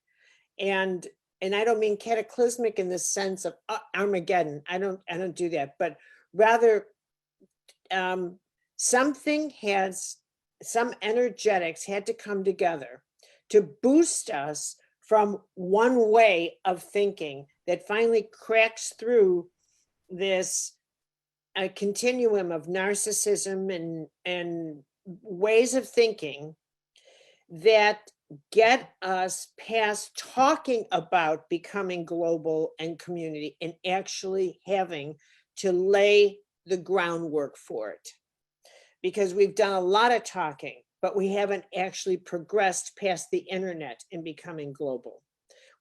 And I don't mean cataclysmic in the sense of Armageddon. I don't do that, but rather some energetics had to come together to boost us from one way of thinking that finally cracks through this continuum of narcissism and ways of thinking that get us past talking about becoming global and community and actually having to lay the groundwork for it. Because we've done a lot of talking, but we haven't actually progressed past the internet and becoming global.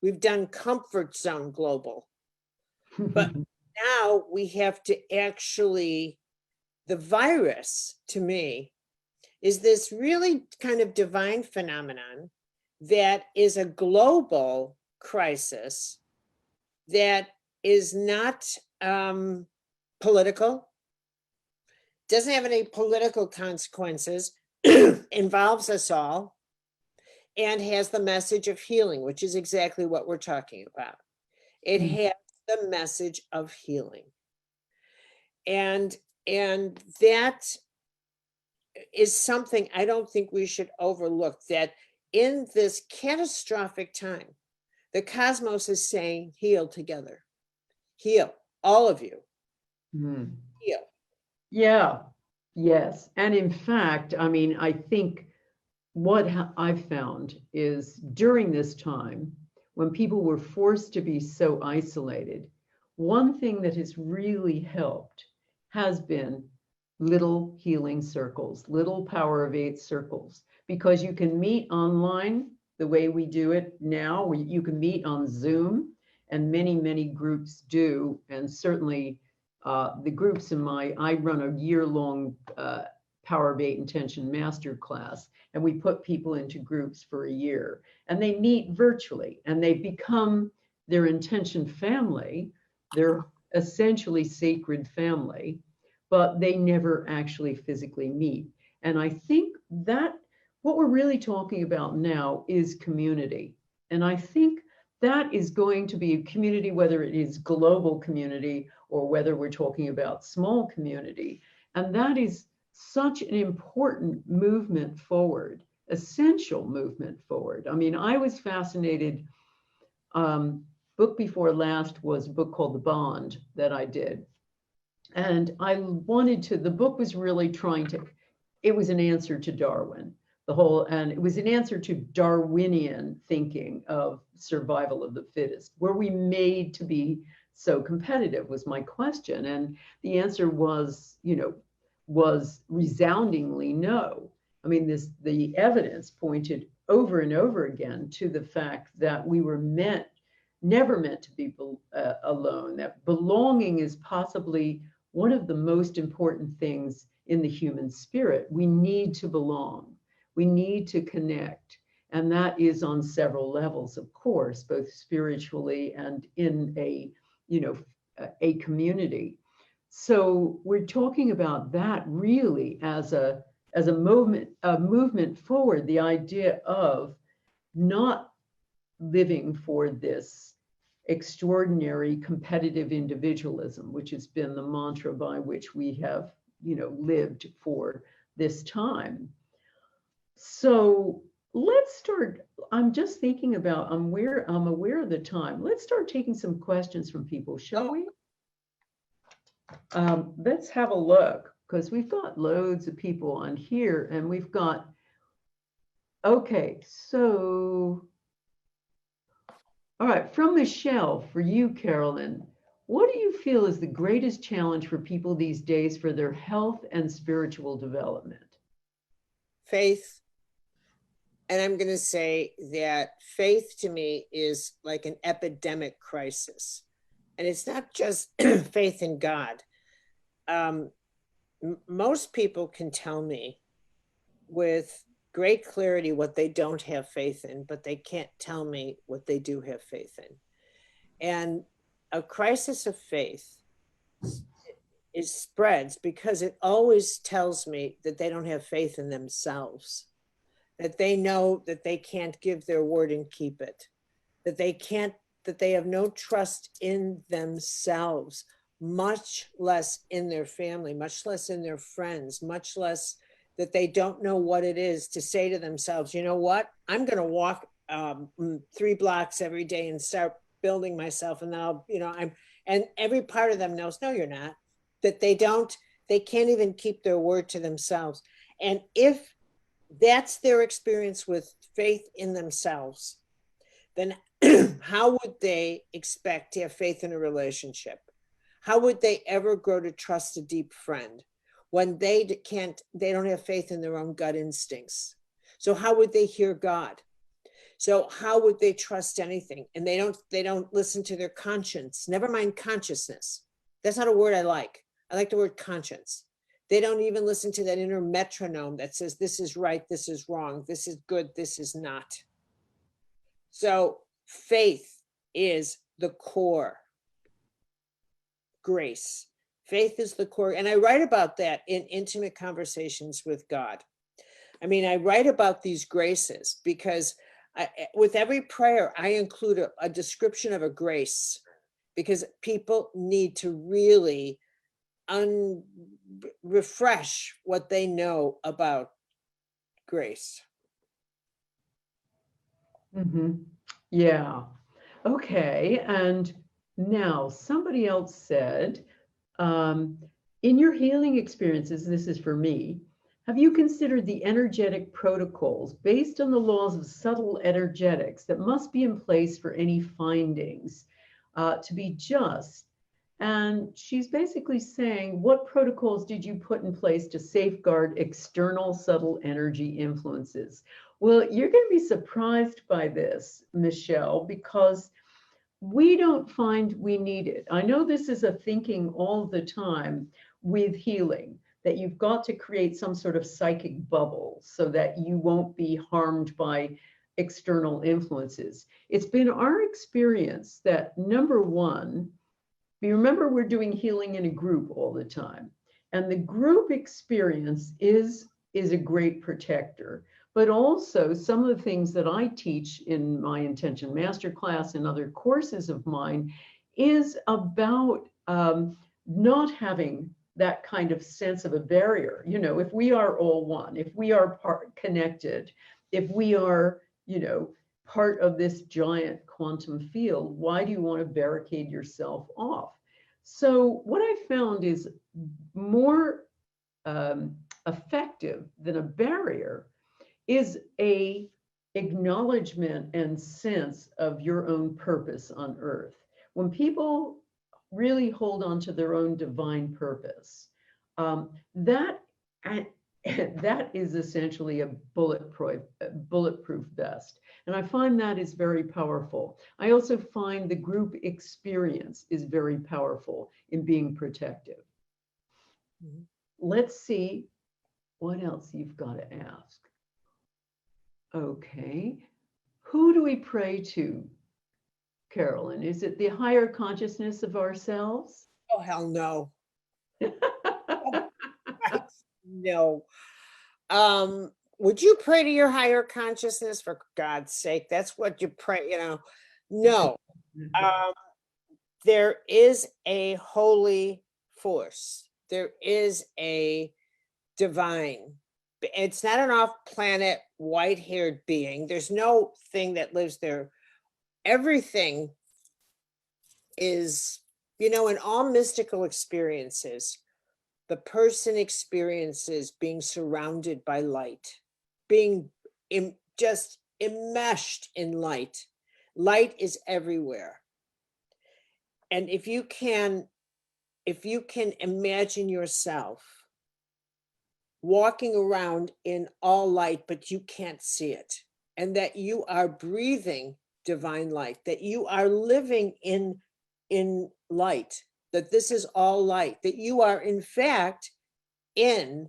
We've done comfort zone global, but now we have to actually, the virus to me is this really kind of divine phenomenon that is a global crisis that is not political, doesn't have any political consequences, involves us all, and has the message of healing, which is exactly what we're talking about. It has the message of healing. And that is something I don't think we should overlook, that in this catastrophic time, the cosmos is saying, heal together. Heal, all of you. Heal. Yeah, yes. And in fact, I mean, I think what I've found is during this time, when people were forced to be so isolated, one thing that has really helped has been little healing circles, little power of 8 circles, because you can meet online the way we do it now, where you can meet on Zoom, and many groups do. And certainly the groups I run a year-long Power of 8 Intention Masterclass, and we put people into groups for a year, and they meet virtually, and they become their intention family. They're essentially sacred family, but they never actually physically meet. And I think that what we're really talking about now is community. And I think that is going to be a community, whether it is global community or whether we're talking about small community. And that is such an important movement forward, essential movement forward. I mean, I was fascinated. Book before last was a book called The Bond that I did. And I wanted to, the book was really trying to, it was an answer to Darwin, and it was an answer to Darwinian thinking of survival of the fittest. Were we made to be so competitive was my question. And the answer was, was resoundingly no. I mean, the evidence pointed over and over again to the fact that we were never meant to be alone, that belonging is possibly one of the most important things in the human spirit. We need to belong. We need to connect. And that is on several levels, of course, both spiritually and in a community. So we're talking about that really as a movement forward, the idea of not living for this extraordinary competitive individualism, which has been the mantra by which we have, lived for this time. So let's start. I'm just thinking about, I'm aware of the time. Let's start taking some questions from people, shall we? Let's have a look, because we've got loads of people on here, and we've got, okay, so, all right, from Michelle, for you, Carolyn, what do you feel is the greatest challenge for people these days for their health and spiritual development? Faith. And I'm going to say that faith to me is like an epidemic crisis. And it's not just faith in God. Most people can tell me with great clarity what they don't have faith in, but they can't tell me what they do have faith in. And a crisis of faith spreads because it always tells me that they don't have faith in themselves, that they know that they can't give their word and keep it, that they have no trust in themselves, much less in their family, much less in their friends, much less that they don't know what it is to say to themselves, you know what, I'm going to walk 3 blocks every day and start building myself. And now, and every part of them knows, no, you're not, that they can't even keep their word to themselves. And if that's their experience with faith in themselves, then how would they expect to have faith in a relationship? How would they ever grow to trust a deep friend when they don't have faith in their own gut instincts? So how would they hear God? So how would they trust anything? And they don't listen to their conscience, never mind consciousness. That's not a word I like. I like the word conscience. They don't even listen to that inner metronome that says, this is right, this is wrong, this is good, this is not. So faith is the core. Grace. Faith is the core. And I write about that in Intimate Conversations with God. I mean, I write about these graces because with every prayer, I include a description of a grace, because people need to really refresh what they know about grace. Mm-hmm. Yeah. Okay. And now somebody else said, in your healing experiences, this is for me, have you considered the energetic protocols based on the laws of subtle energetics that must be in place for any findings to be just? And she's basically saying, what protocols did you put in place to safeguard external subtle energy influences? Well, you're going to be surprised by this, Michelle, because we don't find we need it. I know this is a thinking all the time with healing, that you've got to create some sort of psychic bubble so that you won't be harmed by external influences. It's been our experience that, number one, you remember we're doing healing in a group all the time. And the group experience is a great protector. But also some of the things that I teach in my Intention Masterclass and other courses of mine is about not having that kind of sense of a barrier. If we are all one, if we are connected, if we are, part of this giant quantum field, why do you want to barricade yourself off? So what I found is more effective than a barrier is a acknowledgement and sense of your own purpose on earth. When people really hold on to their own divine purpose, that is essentially a bulletproof vest. And I find that is very powerful. I also find the group experience is very powerful in being protective. Mm-hmm. let's see what else you've got to ask. Okay. Who do we pray to, Carolyn? Is it the higher consciousness of ourselves? Oh, hell no. No. Would you pray to your higher consciousness, for God's sake? That's what you pray, No. There is a holy force. There is a divine. It's not an off-planet, white-haired being. There's no thing that lives there. Everything is, in all mystical experiences, the person experiences being surrounded by light, being just enmeshed in light. Light is everywhere. And if you can imagine yourself walking around in all light, but you can't see it, and that you are breathing divine light, that you are living in light, that this is all light, that you are in fact in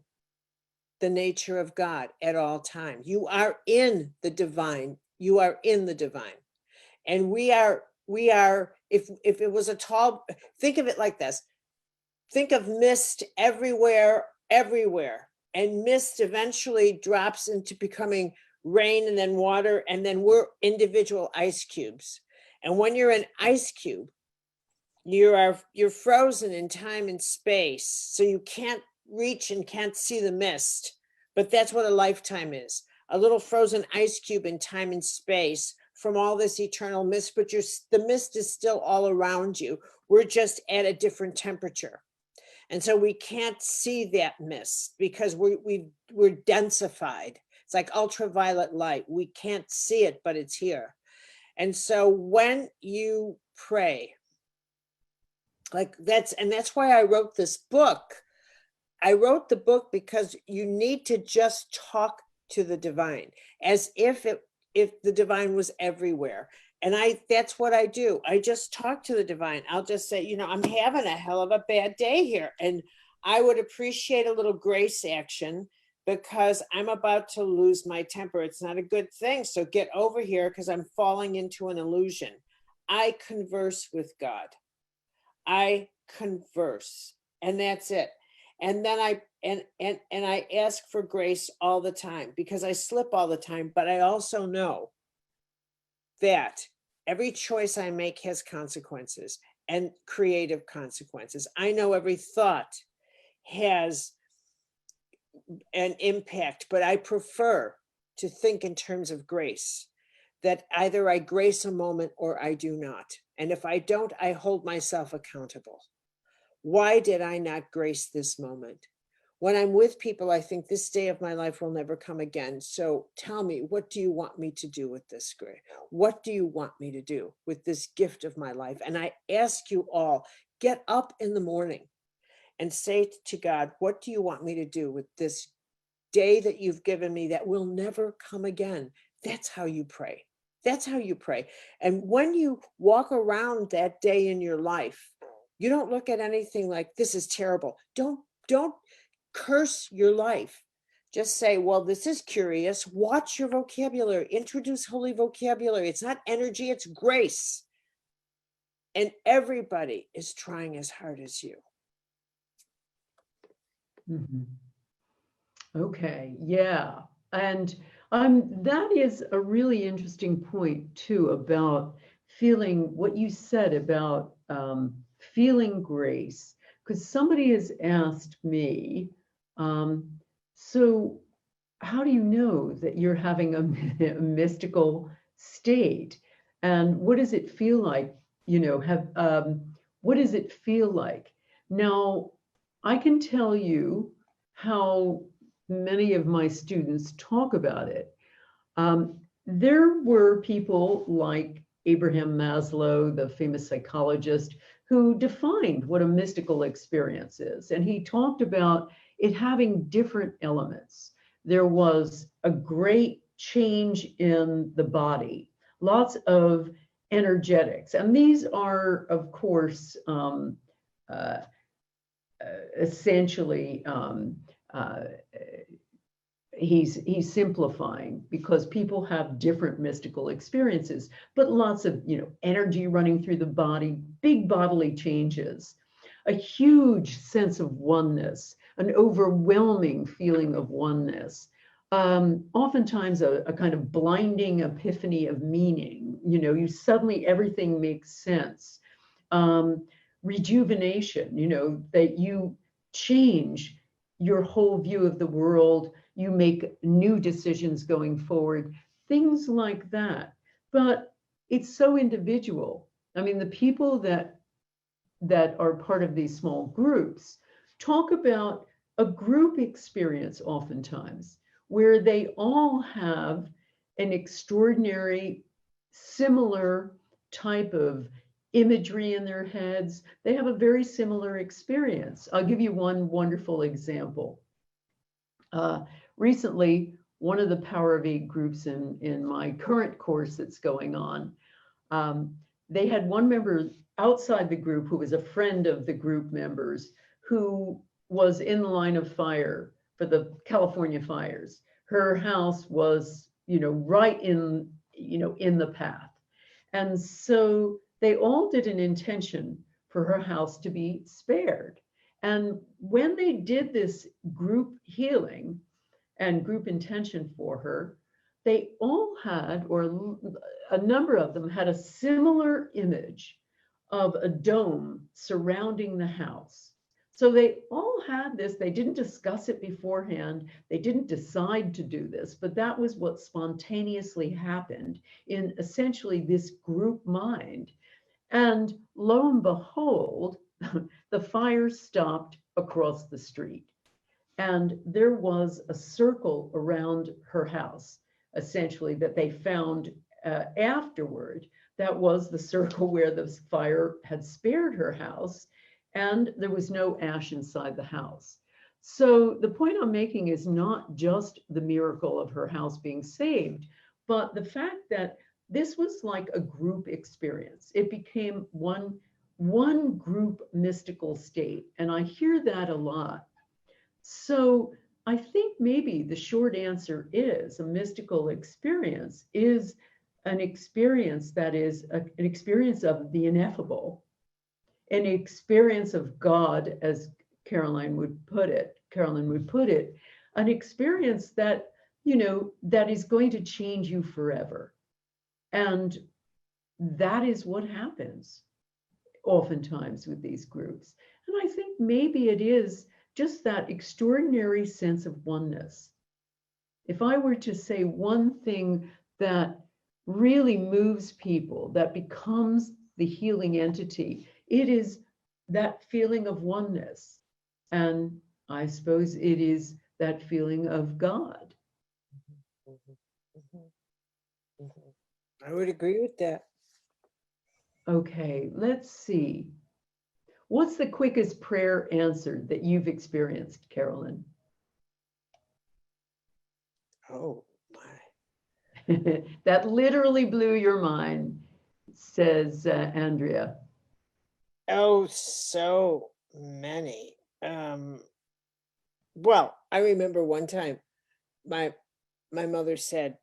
the nature of God at all times. You are in the divine. You are in the divine. And we are, if it was a tall, think of it like this. Think of mist everywhere. And mist eventually drops into becoming rain and then water, and then we're individual ice cubes. And when you're an ice cube, you're frozen in time and space, so you can't reach and can't see the mist. But that's what a lifetime is, a little frozen ice cube in time and space from all this eternal mist, but the mist is still all around you. We're just at a different temperature. And so we can't see that mist because we're densified. It's like ultraviolet light. We can't see it, but it's here. And so when you pray, that's why I wrote this book. I wrote the book because you need to just talk to the divine as if the divine was everywhere. And that's what I do. I just talk to the divine. I'll just say, I'm having a hell of a bad day here. And I would appreciate a little grace action because I'm about to lose my temper. It's not a good thing. So get over here because I'm falling into an illusion. I converse with God. I converse, and that's it. And then I ask for grace all the time because I slip all the time, but I also know that every choice I make has consequences and creative consequences. I know every thought has an impact, but I prefer to think in terms of grace, that either I grace a moment or I do not. And if I don't, I hold myself accountable. Why did I not grace this moment? When I'm with people, I think this day of my life will never come again. So tell me, what do you want me to do with this grace? What do you want me to do with this gift of my life? And I ask you all, get up in the morning and say to God, what do you want me to do with this day that you've given me that will never come again? That's how you pray. That's how you pray. And when you walk around that day in your life, you don't look at anything like, this is terrible. Don't curse your life. Just say, well, this is curious. Watch your vocabulary. Introduce holy vocabulary. It's not energy, it's grace. And everybody is trying as hard as you. Mm-hmm. Okay, yeah. And that is a really interesting point too, about feeling what you said about feeling grace. Because somebody has asked me, so how do you know that you're having a mystical state? And what does it feel like? What does it feel like? Now, I can tell you how many of my students talk about it. There were people like Abraham Maslow, the famous psychologist, who defined what a mystical experience is. And he talked about it having different elements. There was a great change in the body, lots of energetics. And these are, of course, essentially uh, he's simplifying, because people have different mystical experiences, but lots of, energy running through the body, big bodily changes, a huge sense of oneness, an overwhelming feeling of oneness. Oftentimes a kind of blinding epiphany of meaning. You suddenly, everything makes sense. um, Rejuvenation, that you change your whole view of the world, you make new decisions going forward, things like that. But it's so individual. I mean, the people that are part of these small groups talk about a group experience oftentimes where they all have an extraordinary, similar type of imagery in their heads. They have a very similar experience. I'll give you one wonderful example. Uh, Recently, one of the Power of Eight groups in my current course that's going on, um, they had one member outside the group who was a friend of the group members, who was in the line of fire for the California fires. Her house was, right in the path. And so they all did an intention for her house to be spared. And when they did this group healing and group intention for her, they all had, or a number of them had, a similar image of a dome surrounding the house. So they all had this. They didn't discuss it beforehand. They didn't decide to do this, but that was what spontaneously happened in essentially this group mind. And lo and behold, the fire stopped across the street. And there was a circle around her house, essentially, that they found afterward. That was the circle where the fire had spared her house, and there was no ash inside the house. So the point I'm making is not just the miracle of her house being saved, but the fact that this was like a group experience. It became one group mystical state, and I hear that a lot. So I think maybe the short answer is, a mystical experience is an experience that is an experience of the ineffable, an experience of God, as Carolyn would put it, an experience that, that is going to change you forever. And that is what happens oftentimes with these groups. And I think maybe it is just that extraordinary sense of oneness. If I were to say one thing that really moves people, that becomes the healing entity, it is that feeling of oneness. And I suppose it is that feeling of God. I would agree with that. Okay, let's see. What's the quickest prayer answered that you've experienced, Carolyn? Oh my. That literally blew your mind, says Andrea. Oh, so many. Well, I remember one time my mother said,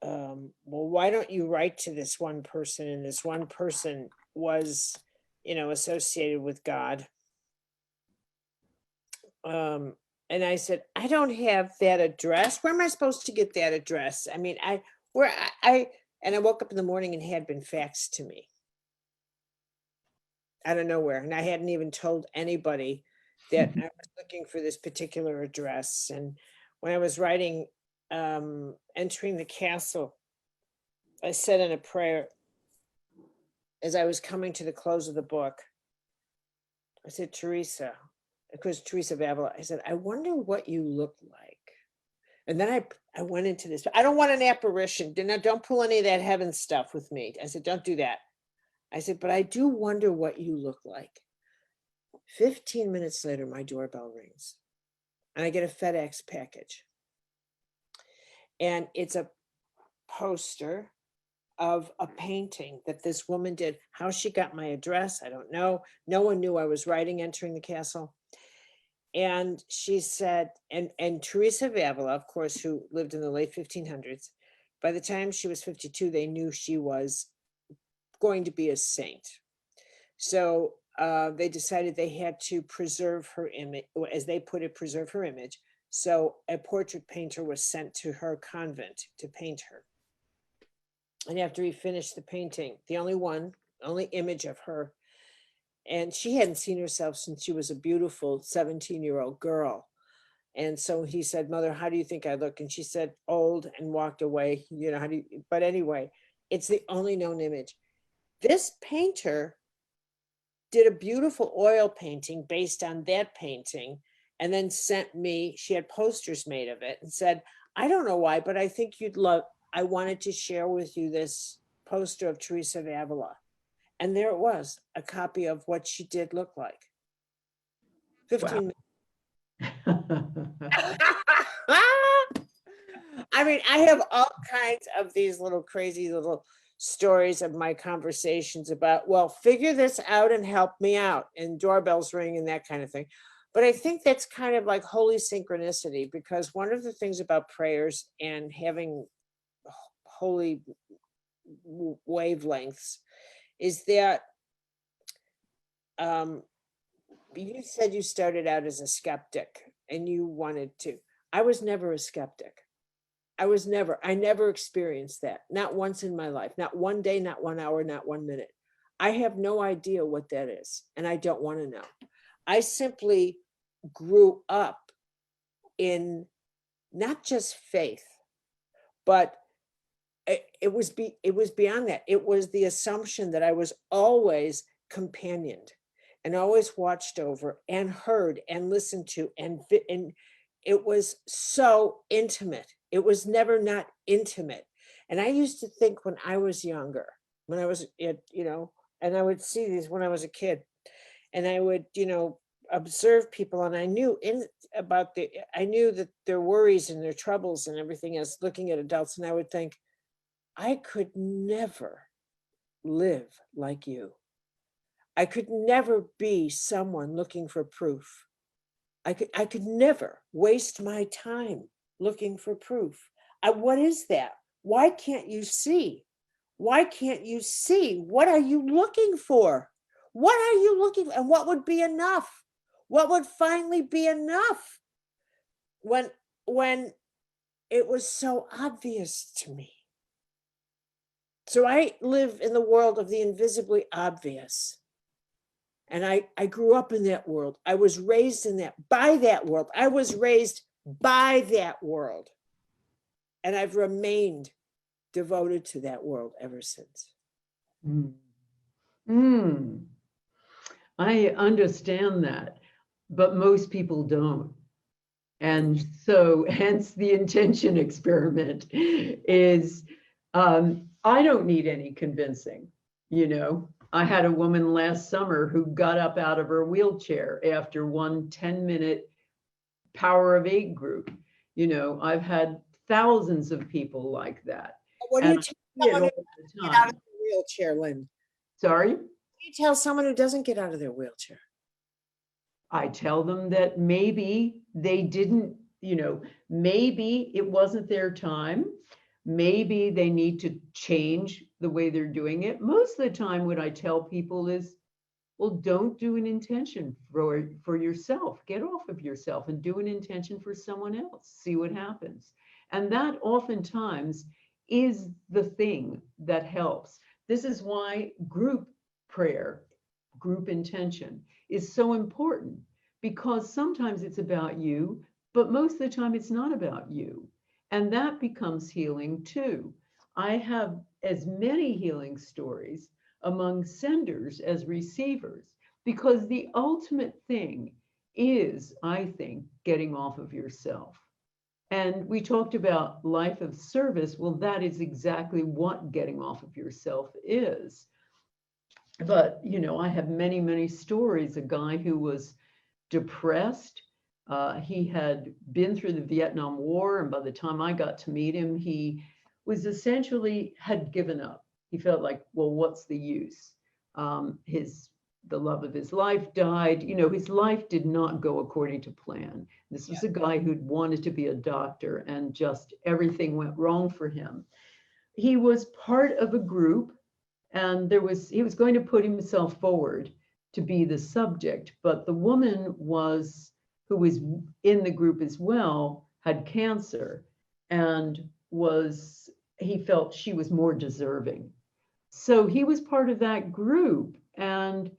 well, why don't you write to this one person? And this one person was, associated with God. And I said, I don't have that address. Where am I supposed to get that address? I mean, I woke up in the morning and it had been faxed to me out of nowhere. And I hadn't even told anybody that I was looking for this particular address. And when I was writing, Entering the Castle, I said in a prayer, as I was coming to the close of the book, I said, Teresa, because Teresa of Avila, I said, I wonder what you look like. And then I went into this. I don't want an apparition. Don't pull any of that heaven stuff with me. I said, don't do that. I said, but I do wonder what you look like. 15 minutes later, my doorbell rings and I get a FedEx package. And it's a poster of a painting that this woman did. How she got my address, I don't know. No one knew I was writing Entering the Castle. And she said, and Teresa of Avila, of course, who lived in the late 1500s, by the time she was 52, they knew she was going to be a saint. So they decided they had to preserve her image, as they put it, preserve her image. So a portrait painter was sent to her convent to paint her. And after he finished the painting, the only image of her, and she hadn't seen herself since she was a beautiful 17-year-old girl. And so he said, "Mother, how do you think I look?" And she said, "Old," and walked away. You know, how do you, but anyway, it's the only known image. This painter did a beautiful oil painting based on that painting, and then sent me, she had posters made of it, and said, "I don't know why, but I think you'd love, I wanted to share with you this poster of Teresa of Avila." And there it was, a copy of what she did look like. 15 I mean, I have all kinds of these little crazy little stories of my conversations about, well, figure this out and help me out, and doorbells ring and that kind of thing. But I think that's kind of like holy synchronicity, because one of the things about prayers and having holy wavelengths is that you said you started out as a skeptic and you wanted to. I was never a skeptic. I never experienced that. Not once in my life, not one day, not 1 hour, not 1 minute. I have no idea what that is, and I don't want to know. I simply grew up in not just faith, but it was beyond that. It was the assumption that I was always companioned and always watched over and heard and listened to, and it was so intimate. It was never not intimate. And I used to think when I was younger, when I was, and I would see these when I was a kid, and I would, observe people, and I knew I knew that their worries and their troubles and everything, as looking at adults, and I would think, I could never live like you. I could never be someone looking for proof. I could never waste my time looking for proof. What is that? Why can't you see? Why can't you see? What are you looking for? What are you looking for? And what would be enough? What would finally be enough when it was so obvious to me? So I live in the world of the invisibly obvious. And I grew up in that world. I was raised by that world. I was raised by that world. And I've remained devoted to that world ever since. I understand that, but most people don't. And so hence the intention experiment is, I don't need any convincing. I had a woman last summer who got up out of her wheelchair after one 10-minute Power of 8 group. I've had thousands of people like that. What do you tell someone who doesn't get out of their wheelchair, Lynn? Sorry? What do you tell someone who doesn't get out of their wheelchair? I tell them that maybe they didn't, maybe it wasn't their time. Maybe they need to change the way they're doing it. Most of the time, what I tell people is, well, don't do an intention for yourself. Get off of yourself and do an intention for someone else. See what happens. And that oftentimes is the thing that helps. This is why group prayer, group intention is so important, because sometimes it's about you, but most of the time it's not about you. And that becomes healing too. I have as many healing stories among senders as receivers, because the ultimate thing is, I think, getting off of yourself. And we talked about life of service. Well, that is exactly what getting off of yourself is. But, I have many, many stories. A guy who was depressed. He had been through the Vietnam War, and by the time I got to meet him, he was essentially had given up. He felt like, well, what's the use? His the love of his life died. You know, his life did not go according to plan. This was a guy who'd wanted to be a doctor, and just everything went wrong for him. He was part of a group, and he was going to put himself forward to be the subject, but the woman who was in the group as well, had cancer, and he felt she was more deserving. So he was part of that group, and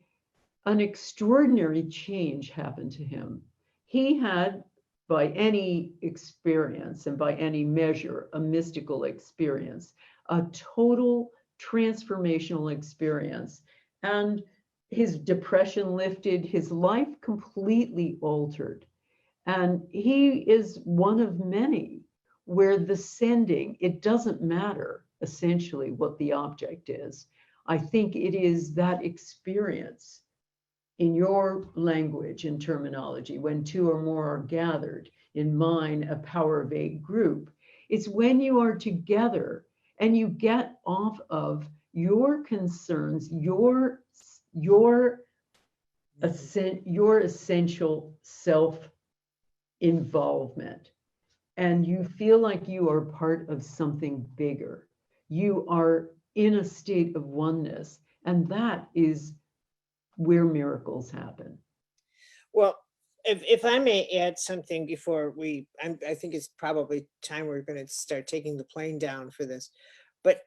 an extraordinary change happened to him. He had, by any experience and by any measure, a mystical experience, a total transformational experience. And his depression lifted, his life completely altered. And he is one of many where the sending, it doesn't matter essentially what the object is. I think it is that experience in your language and terminology, when two or more are gathered, in mine, a power of eight group. It's when you are together and you get off of your concerns, your essential self involvement, and you feel like you are part of something bigger. You are in a state of oneness, and that is where miracles happen. Well, if I may add something before I think it's probably time we're going to start taking the plane down for this. But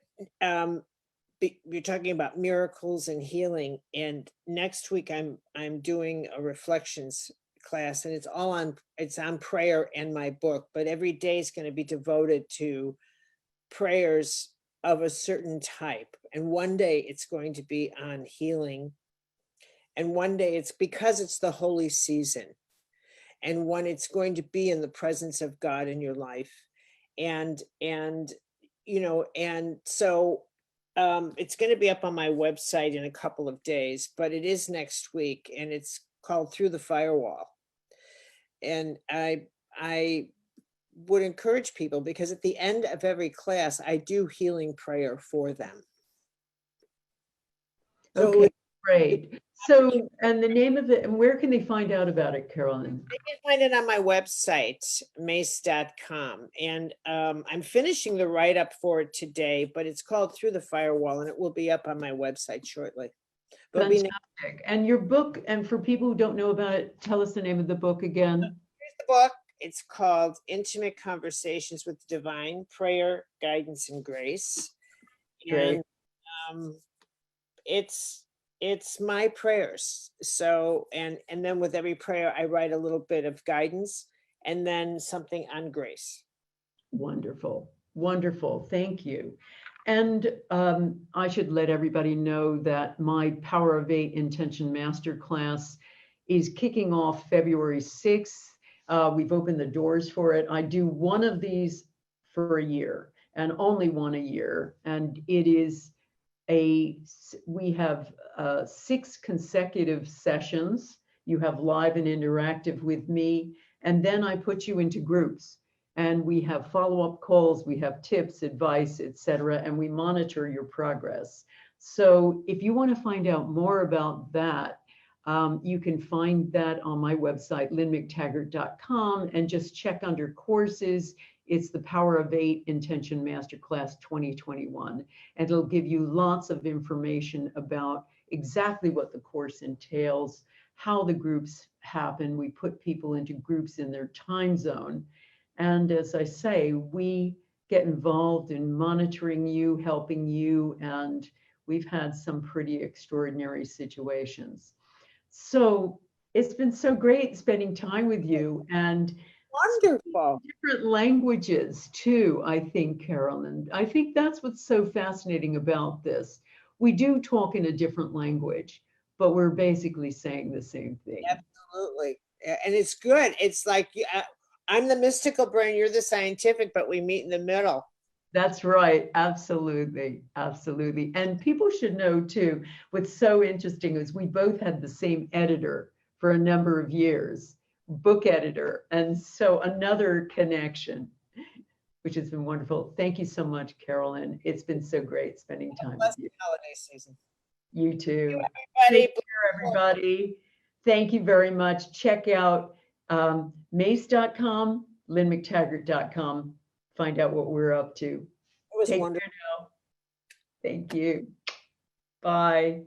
you're talking about miracles and healing, and next week I'm doing a reflections class, and it's on prayer and my book, but every day is going to be devoted to prayers of a certain type. And one day it's going to be on healing, and one day it's because it's the holy season, and one it's going to be in the presence of God in your life. And so it's going to be up on my website in a couple of days, but it is next week, and it's called Through the Firewall. And I would encourage people, because at the end of every class, I do healing prayer for them. Okay, great. So, and the name of it, and where can they find out about it, Carolyn? They can find it on my website, mace.com. And I'm finishing the write-up for it today, but it's called Through the Firewall, and it will be up on my website shortly. Fantastic. And your book, and for people who don't know about it, tell us the name of the book again. Here's the book. It's called Intimate Conversations with the Divine, Prayer, Guidance, and Grace. Great. And it's my prayers. So, and then with every prayer, I write a little bit of guidance and then something on grace. Wonderful. Wonderful. Thank you. And I should let everybody know that my Power of Eight Intention Masterclass is kicking off February 6th. We've opened the doors for it. I do one of these for a year, and only one a year. And it is we have 6 consecutive sessions. You have live and interactive with me, and then I put you into groups. And we have follow-up calls, we have tips, advice, etc., and we monitor your progress. So if you want to find out more about that, you can find that on my website, lynnmctaggart.com, and just check under courses. It's the Power of Eight Intention Masterclass 2021. And it'll give you lots of information about exactly what the course entails, how the groups happen. We put people into groups in their time zone. And as I say, we get involved in monitoring you, helping you, and we've had some pretty extraordinary situations. So it's been so great spending time with you, and wonderful. Different languages too, I think, Carolyn. I think that's what's so fascinating about this. We do talk in a different language, but we're basically saying the same thing. Absolutely. And it's good. It's like, I'm the mystical brain, you're the scientific, but we meet in the middle. That's right. Absolutely. Absolutely. And people should know too, what's so interesting is we both had the same editor for a number of years, book editor. And so another connection, which has been wonderful. Thank you so much, Carolyn. It's been so great spending time with you. Holiday season. You too. Thank you, everybody. everybody. Thank you very much. Check out mace.com, lynnmctaggart.com. Find out what we're up to. It was Take wonderful. care now. Thank you. Bye.